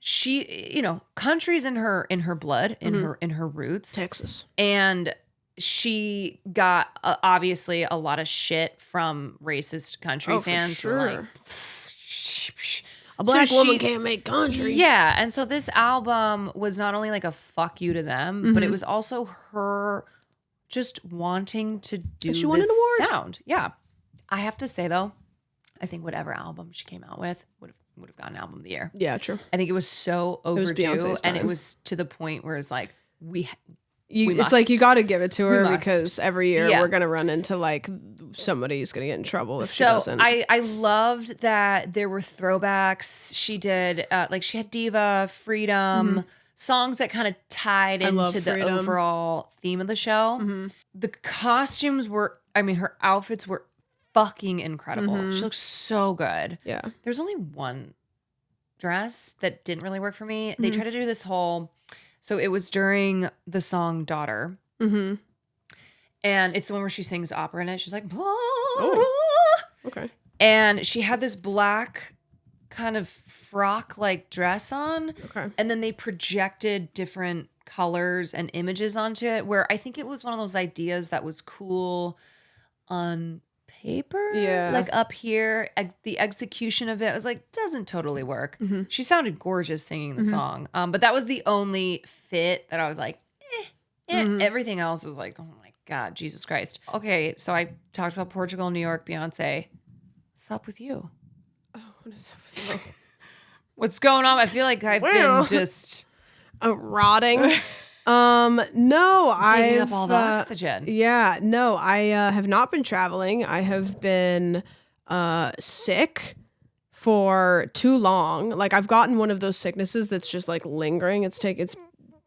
she, country's in her blood, in her roots. Texas. And she got obviously a lot of shit from racist country fans. For Who sure. were like, A black So woman she- can't make country. yeah. And so this album was not only like a fuck you to them, but it was also her just wanting to do she won an this award. sound. Yeah. I have to say though, I think whatever album she came out with would have gotten album of the year. Yeah, true. I think it was so was overdue, Beyonce's and it time. was to the point where it's like we It's must. like you got to give it to her must. because every year Yeah. we're gonna run into like somebody's gonna get in trouble if she So doesn't. I loved that there were throwbacks. She did she had Diva, Freedom, songs that kind of tied love into the Freedom. overall theme of the show. The costumes were, her outfits were fucking incredible. She looked so good. yeah. There's only one dress that didn't really work for me. They tried to do this whole, so it was during the song Daughter. And it's the one where she sings opera in it. She's like, Okay. and she had this black kind of frock-like dress on. Okay. And then they projected different colors and images onto it, where I think it was one of those ideas that was cool on paper. Yeah. Like up here, the execution of it was like, doesn't totally work. Mm-hmm. She sounded gorgeous singing the song. But that was the only fit that I was like, Everything else was like, oh my God, Jesus Christ. Okay, so I talked about Portugal, New York, Beyonce. What's up with you? Oh, what is up with you? What's going on? I feel like I've been just rotting. No, taking I've up all the oxygen. Yeah, no, I have not been traveling. I have been sick for too long. Like I've gotten one of those sicknesses that's just like lingering. It's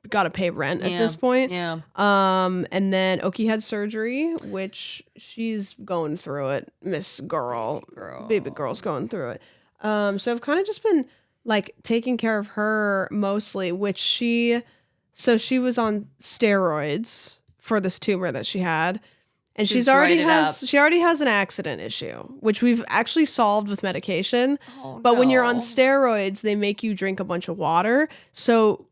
got to pay rent at this point. Yeah. And then Oki had surgery, which she's going through it. Miss girl, baby girl's going through it. So I've kind of just been like taking care of her mostly, which she was on steroids for this tumor that she had. And she already has an accident issue, which we've actually solved with medication. But when you're on steroids, they make you drink a bunch of water. So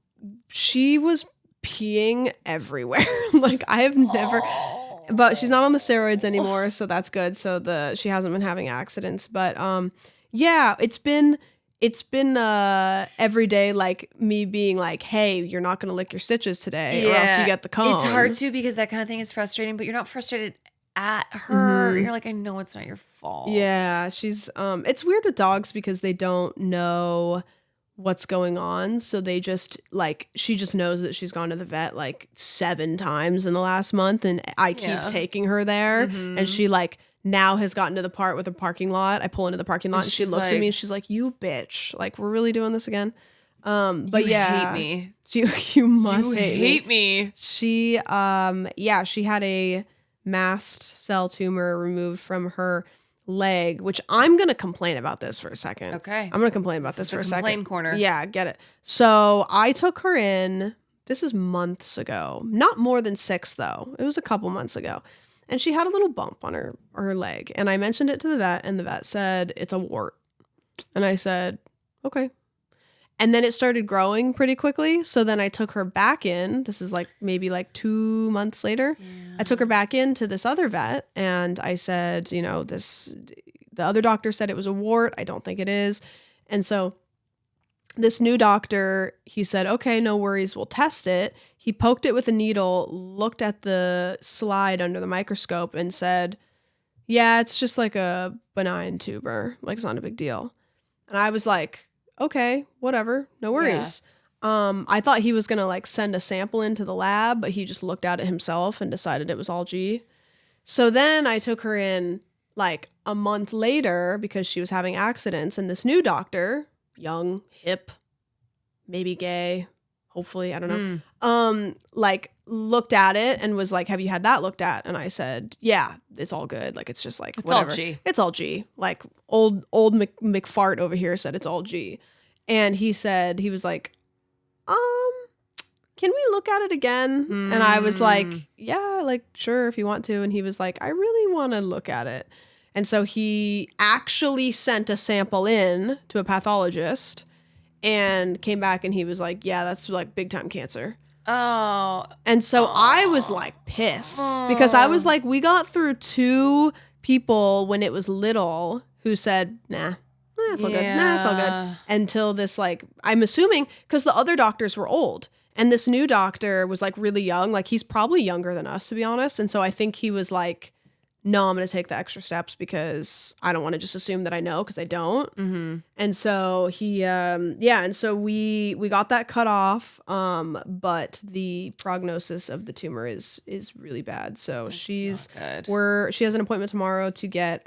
she was peeing everywhere. Like I have never, but she's not on the steroids anymore. So that's good. So she hasn't been having accidents, but, yeah, it's been every day, like me being like, hey, you're not going to lick your stitches today or else you get the cone. It's hard too, because that kind of thing is frustrating, but you're not frustrated at her. You're like, I know it's not your fault. Yeah. She's, it's weird with dogs because they don't know what's going on. So they just like, she just knows that she's gone to the vet like 7 times in the last month. And I keep taking her there. And she like now has gotten to the part with the parking lot. I pull into the parking lot and she looks at me and she's like, you bitch. Like, we're really doing this again. But you hate me. You must hate me. She, she had a mast cell tumor removed from her leg, which I'm going to complain about this for a second. Okay. I'm going to complain about this for a second. Complain corner. Yeah, get it. So I took her in, this is months ago, not more than 6 though. It was a couple months ago. And she had a little bump on her leg. And I mentioned it to the vet and the vet said, it's a wart. And I said, okay. And then it started growing pretty quickly. So then I took her back in. This is like maybe like 2 months later. Yeah. I took her back in to this other vet and I said, the other doctor said it was a wart. I don't think it is. And so this new doctor, he said, okay, no worries. We'll test it. He poked it with a needle, looked at the slide under the microscope and said, yeah, it's just like a benign tumor. Like it's not a big deal. And I was like, okay, whatever, no worries. Yeah. I thought he was going to like send a sample into the lab, but he just looked at it himself and decided it was all G. So then I took her in like a month later because she was having accidents. And this new doctor, young, hip, maybe gay, hopefully, I don't know, like looked at it and was like, have you had that looked at? And I said, yeah, it's all good. Like, it's just like, it's whatever. All G. It's all G. Like old McFart over here said it's all G. And he said, he was like, can we look at it again? And I was like, yeah, like, sure, if you want to. And he was like, I really want to look at it. And so he actually sent a sample in to a pathologist and came back and he was like, yeah, that's like big time cancer. Oh. And so I was like pissed because I was like, we got through 2 people when it was little who said, nah, it's all good. Nah, it's all good. Until this, like, I'm assuming because the other doctors were old and this new doctor was like really young. Like he's probably younger than us, to be honest. And so I think he was like, no, I'm going to take the extra steps because I don't want to just assume that I know because I don't. Mm-hmm. And so he, and so we got that cut off. But the prognosis of the tumor is really bad. So she has an appointment tomorrow to get,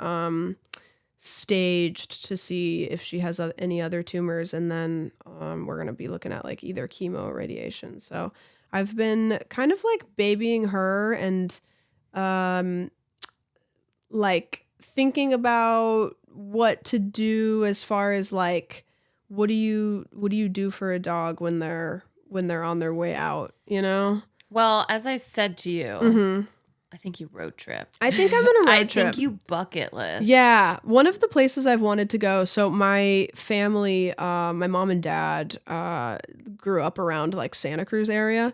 staged to see if she has any other tumors. And then, we're going to be looking at like either chemo or radiation. So I've been kind of like babying her and, like thinking about what to do as far as like what do you do for a dog when they're on their way out, you know? Well, as I said to you, I think you road trip. I think I'm gonna road trip. I think you bucket list. Yeah, one of the places I've wanted to go. So my family, my mom and dad, grew up around like Santa Cruz area,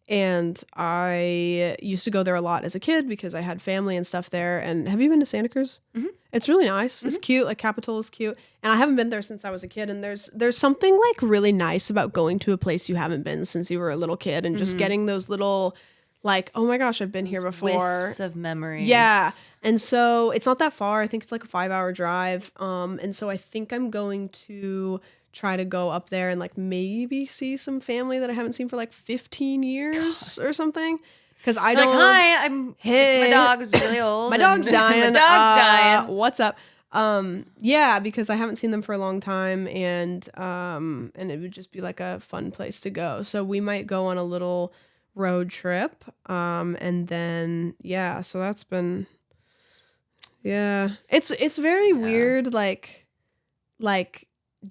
and I used to go there a lot as a kid because I had family and stuff there. And have you been to Santa Cruz? Mm-hmm. It's really nice. Mm-hmm. It's cute. Like Capitol is cute, and I haven't been there since I was a kid. And there's something like really nice about going to a place you haven't been since you were a little kid, and just getting those little. Like, oh my gosh, I've been here before. Wisps of memories. Yeah. And so it's not that far. I think it's like a 5-hour drive. And so I think I'm going to try to go up there and like maybe see some family that I haven't seen for like 15 years or something. Because I don't. Like, hi, my dog is really old. My dog's dying. My dog's dying. What's up? Yeah, because I haven't seen them for a long time, and it would just be like a fun place to go. So we might go on a little road trip, and then so that's been it's very weird, like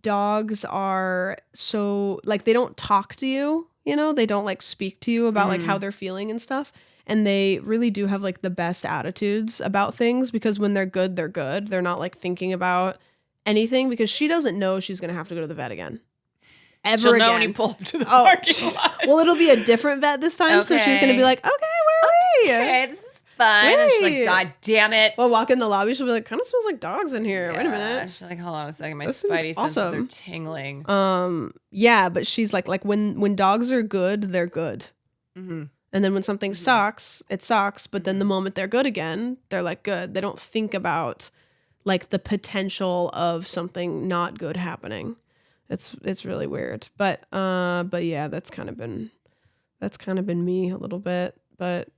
dogs are so like they don't talk to you, they don't like speak to you about like how they're feeling and stuff, and they really do have like the best attitudes about things, because when they're good they're not like thinking about anything, because she doesn't know she's gonna have to go to the vet again. She'll know when you pull up to the parking lot. Well, it'll be a different vet this time, so she's gonna be like, "Okay, where are we? Okay, this is fun." And she's like, "God damn it!" We'll walk in the lobby. She'll be like, "Kind of smells like dogs in here." Wait a minute. She's like, "Hold on a second, my spidey senses are tingling." Yeah, but she's like when dogs are good, they're good. Mm-hmm. And then when something sucks, it sucks. But then the moment they're good again, they're like good. They don't think about like the potential of something not good happening. It's really weird, but yeah, that's kind of been me a little bit, but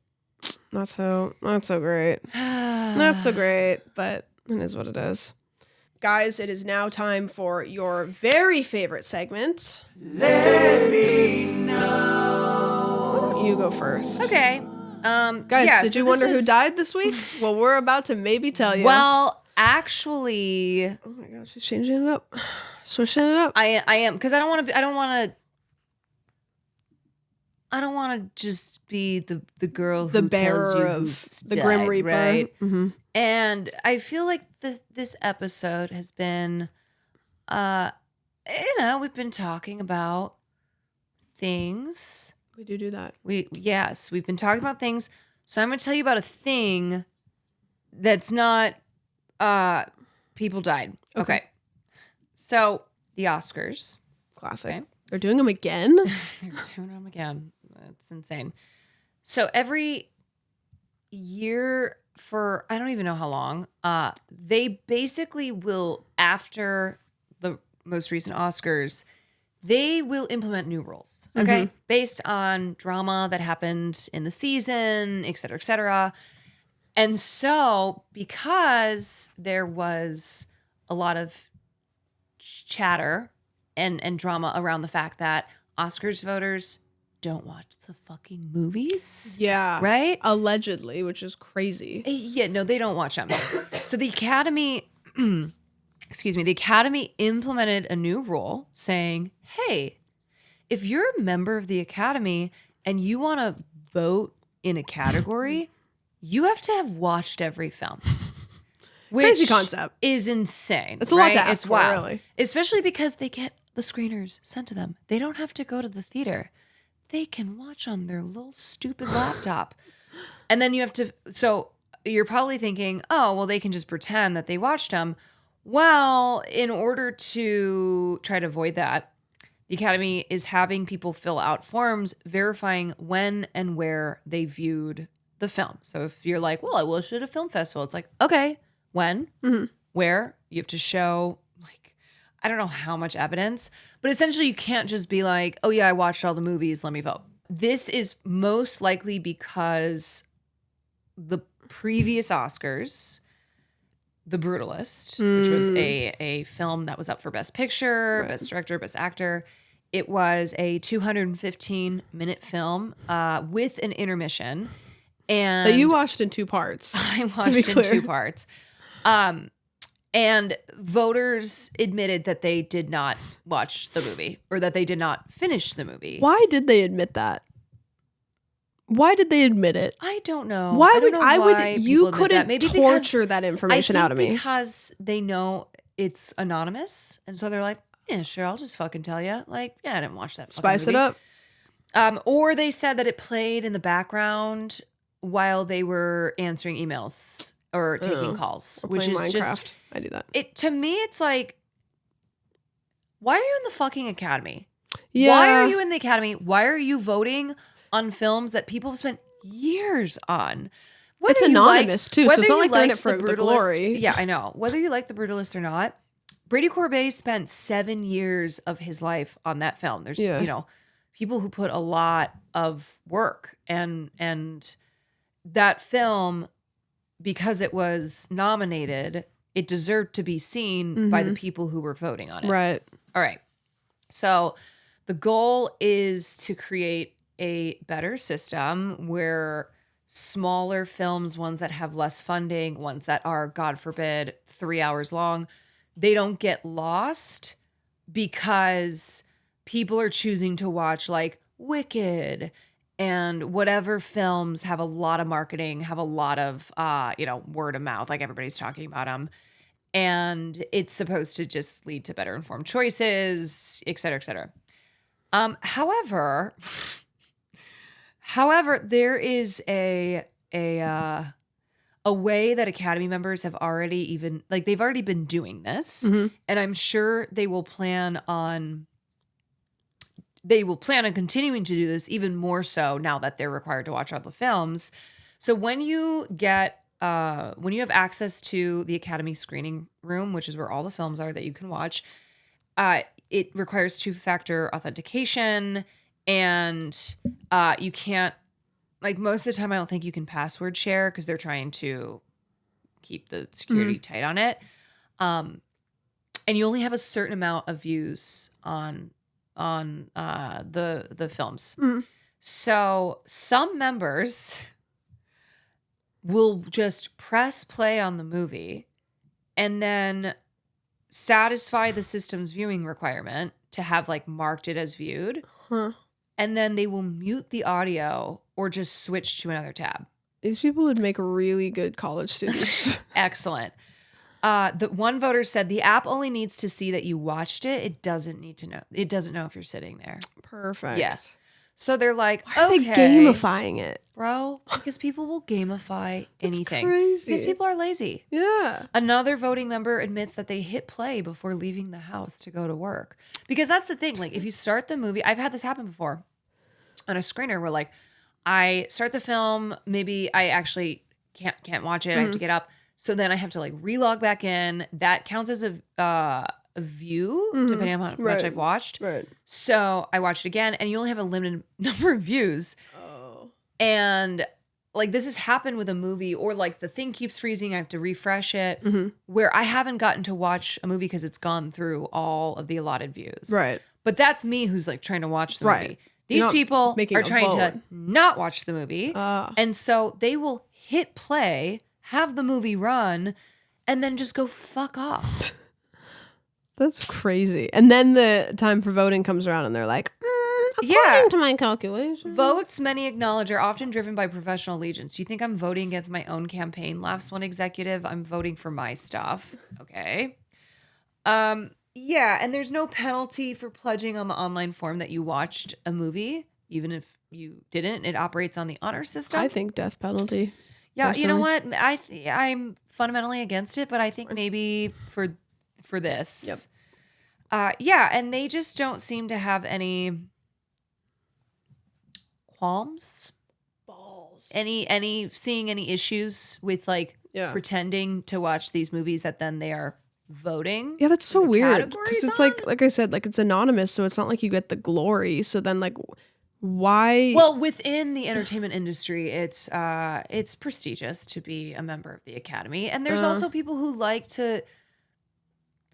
not so great. Not so great, but it is what it is. Guys, it is now time for your very favorite segment. Let me know. Why don't you go first? Okay. Guys, did you wonder who died this week? Well, we're about to maybe tell you. Well, actually, oh my gosh, she's changing it up. Switching it up. I am, because I don't want to just be the girl who the bearer tells you of who's the dead, Grim Reaper, right? Mm-hmm. And I feel like this episode has been, we've been talking about things. We do that. We've been talking about things. So I'm going to tell you about a thing that's not, people died. Okay. So the Oscars. Classic. Okay. They're doing them again? They're doing them again. It's insane. So every year for, I don't even know how long, they basically will, after the most recent Oscars, they will implement new rules, okay? Based on drama that happened in the season, et cetera, et cetera. And so because there was a lot of chatter and drama around the fact that Oscars voters don't watch the fucking movies. Yeah. Right? Allegedly, which is crazy. Yeah, no, they don't watch them. So the Academy, the Academy implemented a new rule saying, hey, if you're a member of the Academy and you want to vote in a category, you have to have watched every film. Which crazy concept. Is insane. It's a lot to ask for, really. Especially because they get the screeners sent to them. They don't have to go to the theater. They can watch on their little stupid laptop. And then you have to, so you're probably thinking, oh, well, they can just pretend that they watched them. Well, in order to try to avoid that, the Academy is having people fill out forms verifying when and where they viewed the film. So if you're like, well, I watched it at a film festival, it's like, okay, when, where, you have to show, like, I don't know how much evidence, but essentially you can't just be like, oh yeah, I watched all the movies, let me vote. This is most likely because the previous Oscars, The Brutalist, which was a film that was up for Best Picture, Best Director, Best Actor. It was a 215-minute film with an intermission. And that you watched in 2 parts. I watched in 2 parts. And voters admitted that they did not watch the movie or that they did not finish the movie. Why did they admit that? Why did they admit it? I don't know. Why I don't know why you people admit that. couldn't Maybe torture because that information out of me? Because they know it's anonymous, and so they're like, yeah, sure, I'll just fucking tell you. Like, yeah, I didn't watch that fucking Spice movie. it up. Or they said that it played in the background while they were answering emails or taking calls, Or which playing is Minecraft. just I do that. it. To me, it's like, why are you in the fucking academy? Yeah. Why are you in the academy? Why are you voting on films that people have spent years on? Whether It's anonymous too, so it's not like they're in it for the glory. Yeah, I know. Whether you like The Brutalist or not, Brady Corbet spent 7 years of his life on that film. There's, people who put a lot of work and that film, because it was nominated, it deserved to be seen by the people who were voting on it. Right. All right. So the goal is to create a better system where smaller films, ones that have less funding, ones that are, God forbid, 3 hours long, they don't get lost because people are choosing to watch like Wicked and whatever films have a lot of marketing, have a lot of, word of mouth, like everybody's talking about them. And it's supposed to just lead to better informed choices, et cetera, et cetera. However, there is a way that Academy members have already they've already been doing this, and I'm sure they will plan on continuing to do this even more so now that they're required to watch all the films. So when you have access to the Academy screening room, which is where all the films are that you can watch, it requires 2-factor authentication, and you can't, like, most of the time I don't think you can password share because they're trying to keep the security tight on it. And you only have a certain amount of views on the films. So some members will just press play on the movie and then satisfy the system's viewing requirement to have like marked it as viewed. And then they will mute the audio or just switch to another tab. These people would make really good college students. Excellent. The one voter said the app only needs to see that you watched it. It doesn't need to know. It doesn't know if you're sitting there. Perfect. Yes. So they're like, why are they gamifying it? Bro, because people will gamify anything. Crazy. Because people are lazy. Yeah. Another voting member admits that they hit play before leaving the house to go to work. Because that's the thing. Like, if you start the movie, I've had this happen before on a screener where, like, I start the film, maybe I actually can't watch it. I have to get up. So then I have to, like, relog back in. That counts as a view, depending on how much I've watched. Right. So I watched it again, and you only have a limited number of views. Oh. And like, this has happened with a movie, or like the thing keeps freezing, I have to refresh it, where I haven't gotten to watch a movie because it's gone through all of the allotted views. Right. But that's me who's like trying to watch the movie. These people are trying to not watch the movie. And so they will hit play, have the movie run, and then just go fuck off. That's crazy. And then the time for voting comes around and they're like, according to my calculation. Votes, many acknowledge, are often driven by professional allegiance. You think I'm voting against my own campaign? Laughs one executive. I'm voting for my stuff. Okay. Yeah, and there's no penalty for pledging on the online form that you watched a movie, even if you didn't. It operates on the honor system. I think death penalty. Yeah, personally. you know what? I'm fundamentally against it, but I think maybe for this. Yep. Yeah, and they just don't seem to have any qualms. Balls. Seeing any issues with like pretending to watch these movies that then they are voting. Yeah, that's so weird. Because it's like I said, like, it's anonymous, so it's not like you get the glory. So then, like, why? Well, within the entertainment industry, it's prestigious to be a member of the Academy, and there's also people who like to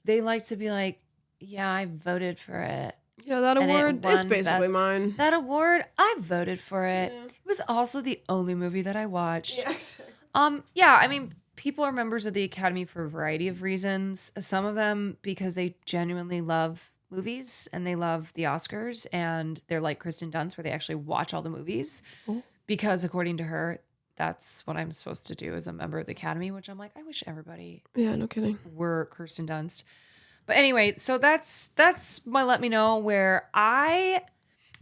be like, yeah, I voted for it. Yeah, that award, it's basically mine. That award, I voted for it. Yeah. It was also the only movie that I watched. Yes. Yeah, I mean, people are members of the Academy for a variety of reasons. Some of them because they genuinely love movies and they love the Oscars, and they're like Kristen Dunst, where they actually watch all the movies because according to her, that's what I'm supposed to do as a member of the academy, which I'm like, I wish everybody Yeah, no kidding. were Kirsten Dunst. But anyway, so that's my let me know where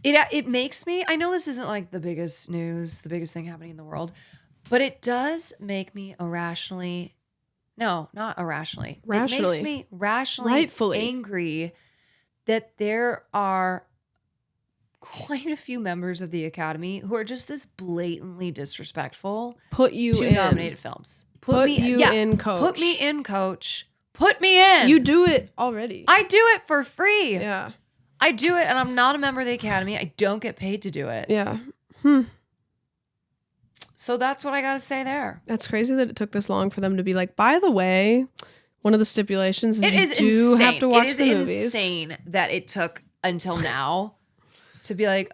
it makes me, I know this isn't like the biggest news, the biggest thing happening in the world, but it does make me irrationally, no, not irrationally. Rationally. It makes me rationally Rightfully angry that there are quite a few members of the Academy who are just this blatantly disrespectful put you to in nominated films. Put you in, coach. Put me in, coach. Put me in. You do it already. I do it for free. Yeah. I do it, and I'm not a member of the Academy. I don't get paid to do it. Yeah. So that's what I got to say there. That's crazy that it took this long for them to be like, by the way, one of the stipulations is It is you do insane. have to watch the It movies. is insane that it took until now to be like,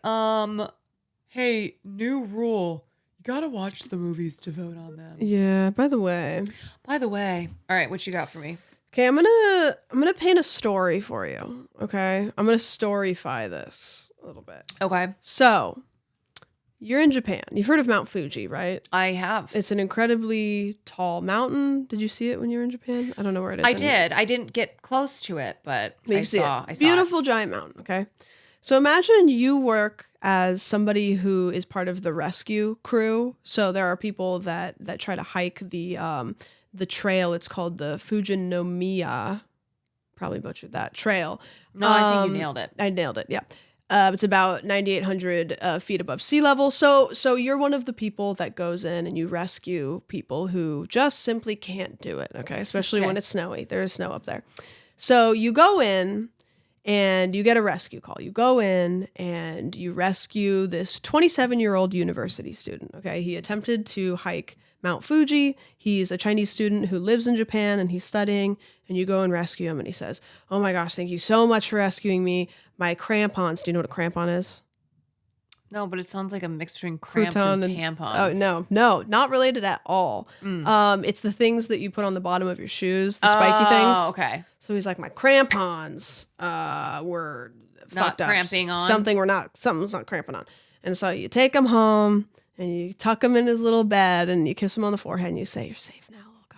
hey, new rule. You got to watch the movies to vote on them. Yeah, by the way. All right, what you got for me? Okay, I'm gonna paint a story for you. Okay? I'm gonna storyfy this a little bit. Okay. So, you're in Japan. You've heard of Mount Fuji, right? I have. It's an incredibly tall mountain. Did you see it when you were in Japan? I don't know where it is. I did. I didn't get close to it, but I saw it. Beautiful giant mountain, okay? So imagine you work as somebody who is part of the rescue crew. So there are people that try to hike the trail. It's called the Fujinomiya. Probably butchered that trail. No, I think you nailed it. I nailed it. Yeah. It's about 9,800 feet above sea level. So you're one of the people that goes in and you rescue people who just simply can't do it. Okay. Especially when it's snowy. There is snow up there. So you go in and you get a rescue call. You go in and you rescue this 27-year-old university student. Okay. He attempted to hike Mount Fuji. He's a Chinese student who lives in Japan and he's studying, and you go and rescue him and he says, "Oh my gosh, thank you so much for rescuing me. My crampons." Do you know what a crampon is? No, but it sounds like a mixture between cramps and tampons. Oh, no, not related at all. It's the things that you put on the bottom of your shoes, the spiky things. Oh, okay. So he's like, my crampons were fucked up. Cramping on. Something's not cramping on. And so you take him home and you tuck him in his little bed and you kiss him on the forehead and you say, "You're safe now, little guy."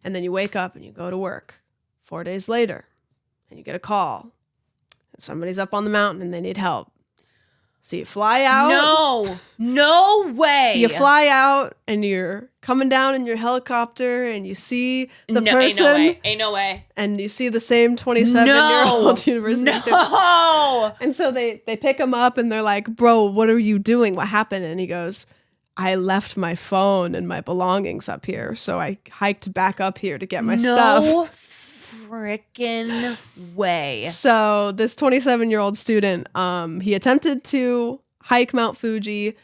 And then you wake up and you go to work 4 days later and you get a call. And somebody's up on the mountain and they need help. So you fly out. No way. You fly out and you're coming down in your helicopter and you see the person. Ain't no way. And you see the same 27-year-old university student. No. And so they pick him up and they're like, "Bro, what are you doing? What happened?" And he goes, "I left my phone and my belongings up here. So I hiked back up here to get my stuff." No frickin' way. So this 27-year-old student, he attempted to hike Mount Fuji,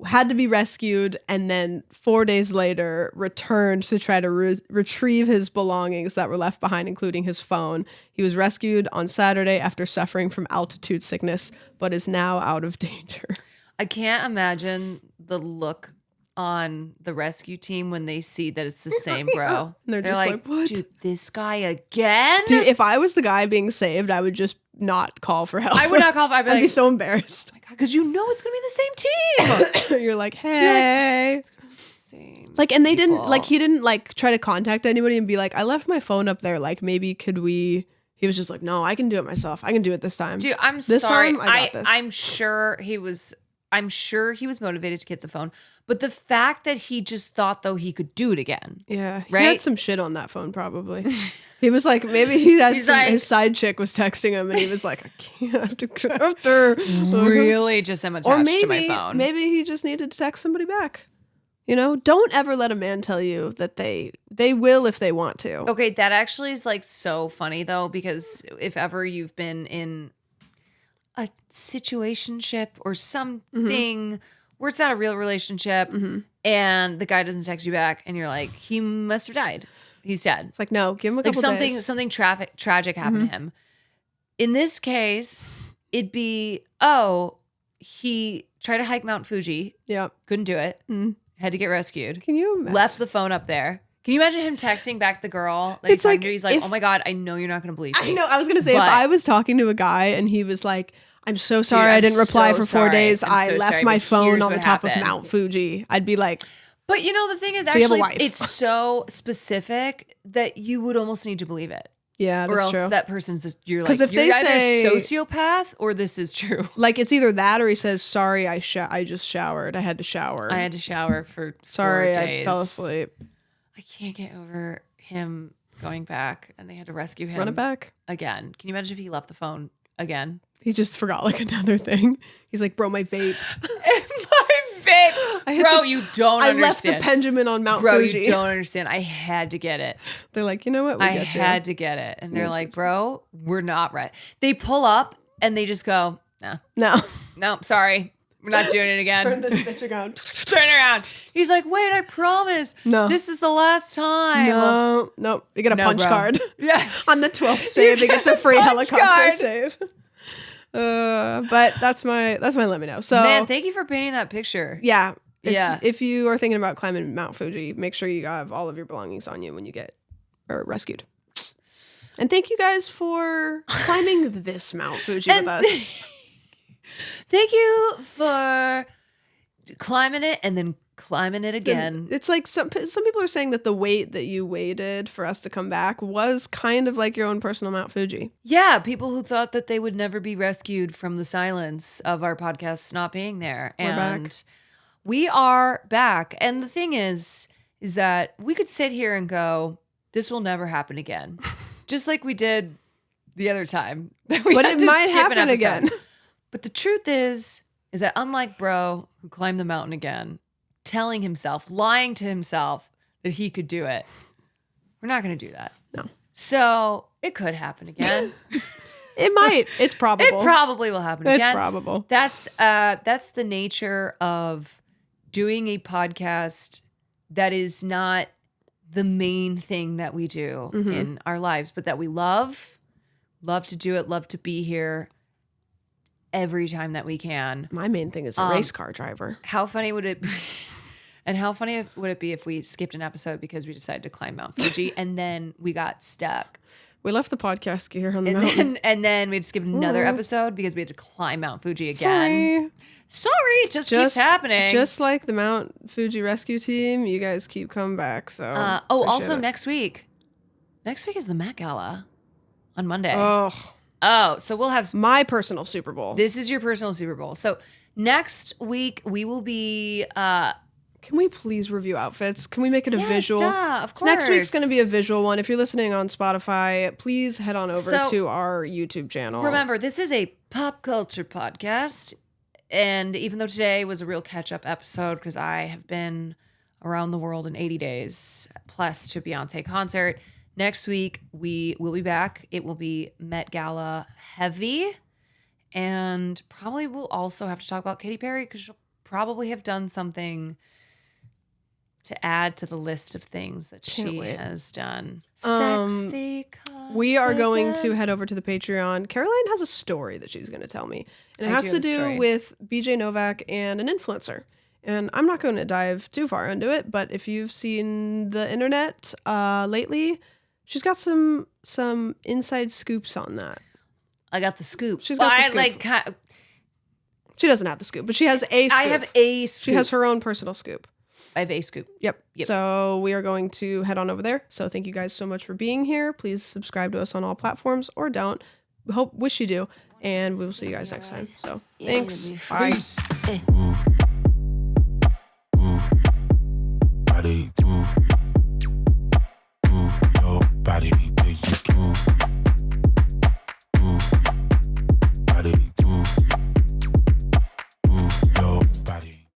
had to be rescued, and then 4 days later returned to try to retrieve his belongings that were left behind, including his phone. He was rescued on Saturday after suffering from altitude sickness, but is now out of danger. I can't imagine the look on the rescue team when they see that it's the same bro. And they're just like, "What? Dude, this guy again?" Dude, if I was the guy being saved, I would just not call for help. I would not call for help. I'd be so embarrassed. Because you know it's going to be the same team. You're like, "Hey." It's gonna be the same like, and they people. didn't, like, he didn't, like, try to contact anybody and be like, "I left my phone up there. Like, maybe could we..." He was just like, "No, I can do it myself. I can do it this time." Dude, I'm this sorry. Time, I got this. I'm sure he was motivated to get the phone. But the fact that he just thought, though, he could do it again. Yeah. He right? had some shit on that phone, probably. He was like, maybe he had his side chick was texting him and he was like, "I can't have to get up there." Really just am attached to my phone. Maybe he just needed to text somebody back. You know, don't ever let a man tell you that they will if they want to. Okay, that actually is like so funny, though, because if ever you've been in a situationship or something where it's not a real relationship and the guy doesn't text you back and you're like, he must have died. He's dead. It's like, no, give him a couple days. Something tragic happened to him. In this case, it'd be, oh, he tried to hike Mount Fuji. Yep. Couldn't do it. Had to get rescued. Can you imagine? Left the phone up there. Can you imagine him texting back the girl? Like, it's like, he's like, "Oh my God, I know you're not going to believe me." I know. I was going to say, if I was talking to a guy and he was like, I'm so sorry I didn't reply for 4 days. I so left sorry, my but phone here's on the what top of happened. Mount Fuji. I'd be like, But you know, the thing is, So you have a actually, wife. it's so specific that you would almost need to believe it. yeah, Or that's else true. that person's just, you're 'Cause like, if you're they either say- a sociopath or this is true. Like it's either that or he says, sorry, I just showered. I had to shower. I had to shower for sorry, 4 days. I fell asleep. I can't get over him going back and they had to rescue him. Run it back. Again. Can you imagine if he left the phone again? He just forgot like another thing. He's like, bro, my vape. My vape. Bro, you don't I understand. left the Benjamin on Mount Bro, Fuji. you don't understand. I had to get it. They're like, you know what? We I get had to get it. And they're like, bro, we're not right. They pull up and they just go, no, No. no, sorry. We're not doing it again. Turn this bitch around. Turn around. He's like, wait, I promise. No. This is the last time. No. You get a No, punch bro. card. Yeah. On the 12th save, he gets a free punch helicopter card. save. But that's my let me know. So Man, thank you for painting that picture. yeah. Yeah. If you are thinking about climbing Mount Fuji, make sure you have all of your belongings on you when you get rescued. And thank you guys for climbing this Mount Fuji with us. Thank you for climbing it and then climbing it again. It's like some people are saying that the wait that you waited for us to come back was kind of like your own personal Mount Fuji. Yeah, people who thought that they would never be rescued from the silence of our podcasts not being there. We're And back. we are back. And the thing is that we could sit here and go, this will never happen again. Just like we did the other time. But it might happen again. But the truth is that unlike bro who climbed the mountain again, telling himself, lying to himself that he could do it, we're not going to do that. No. So it could happen again. It might. It's probable. It probably will happen again. It's probable. That's the nature of doing a podcast that is not the main thing that we do in our lives, but that we love to do it, love to be here every time that we can. My main thing is a race car driver. How funny would it be? And how funny would it be if we skipped an episode because we decided to climb Mount Fuji and then we got stuck? We left the podcast gear on the mountain. And then we had to skip another episode because we had to climb Mount Fuji again. Sorry, it just keeps happening. Just like the Mount Fuji rescue team, you guys keep coming back. So also appreciate it. next week. Next week is the Met Gala on Monday. Oh, So we'll have my personal Super Bowl. this is your personal Super Bowl. So next week we will be Can we please review outfits? Can we make it a Yes, visual? duh, of So next week's going to be a course. visual one. If you're listening on Spotify, please head on over So, to our YouTube channel. remember, this is a pop culture podcast. And even though today was a real catch-up episode because I have been around the world in 80 days plus to Beyoncé concert, next week we will be back. It will be Met Gala heavy. And probably we'll also have to talk about Katy Perry because she'll probably have done something to add to the list of things that she wait. has done. Um, We are going to head over to the Patreon. Caroline has a story that she's going to tell me. And it I has do to have a do story. with BJ Novak and an influencer. And I'm not going to dive too far into it, but if you've seen the internet lately, she's got some inside scoops on that. I got the scoop. She's got the I scoop. She doesn't have the scoop, but she has a scoop. I have a scoop. She has her own personal scoop. I have a scoop. Yep. Yep. So we are going to head on over there. So thank you guys so much for being here. Please subscribe to us on all platforms or don't. Wish you do. And we will see you guys next time. So thanks. Bye. Move. Body move.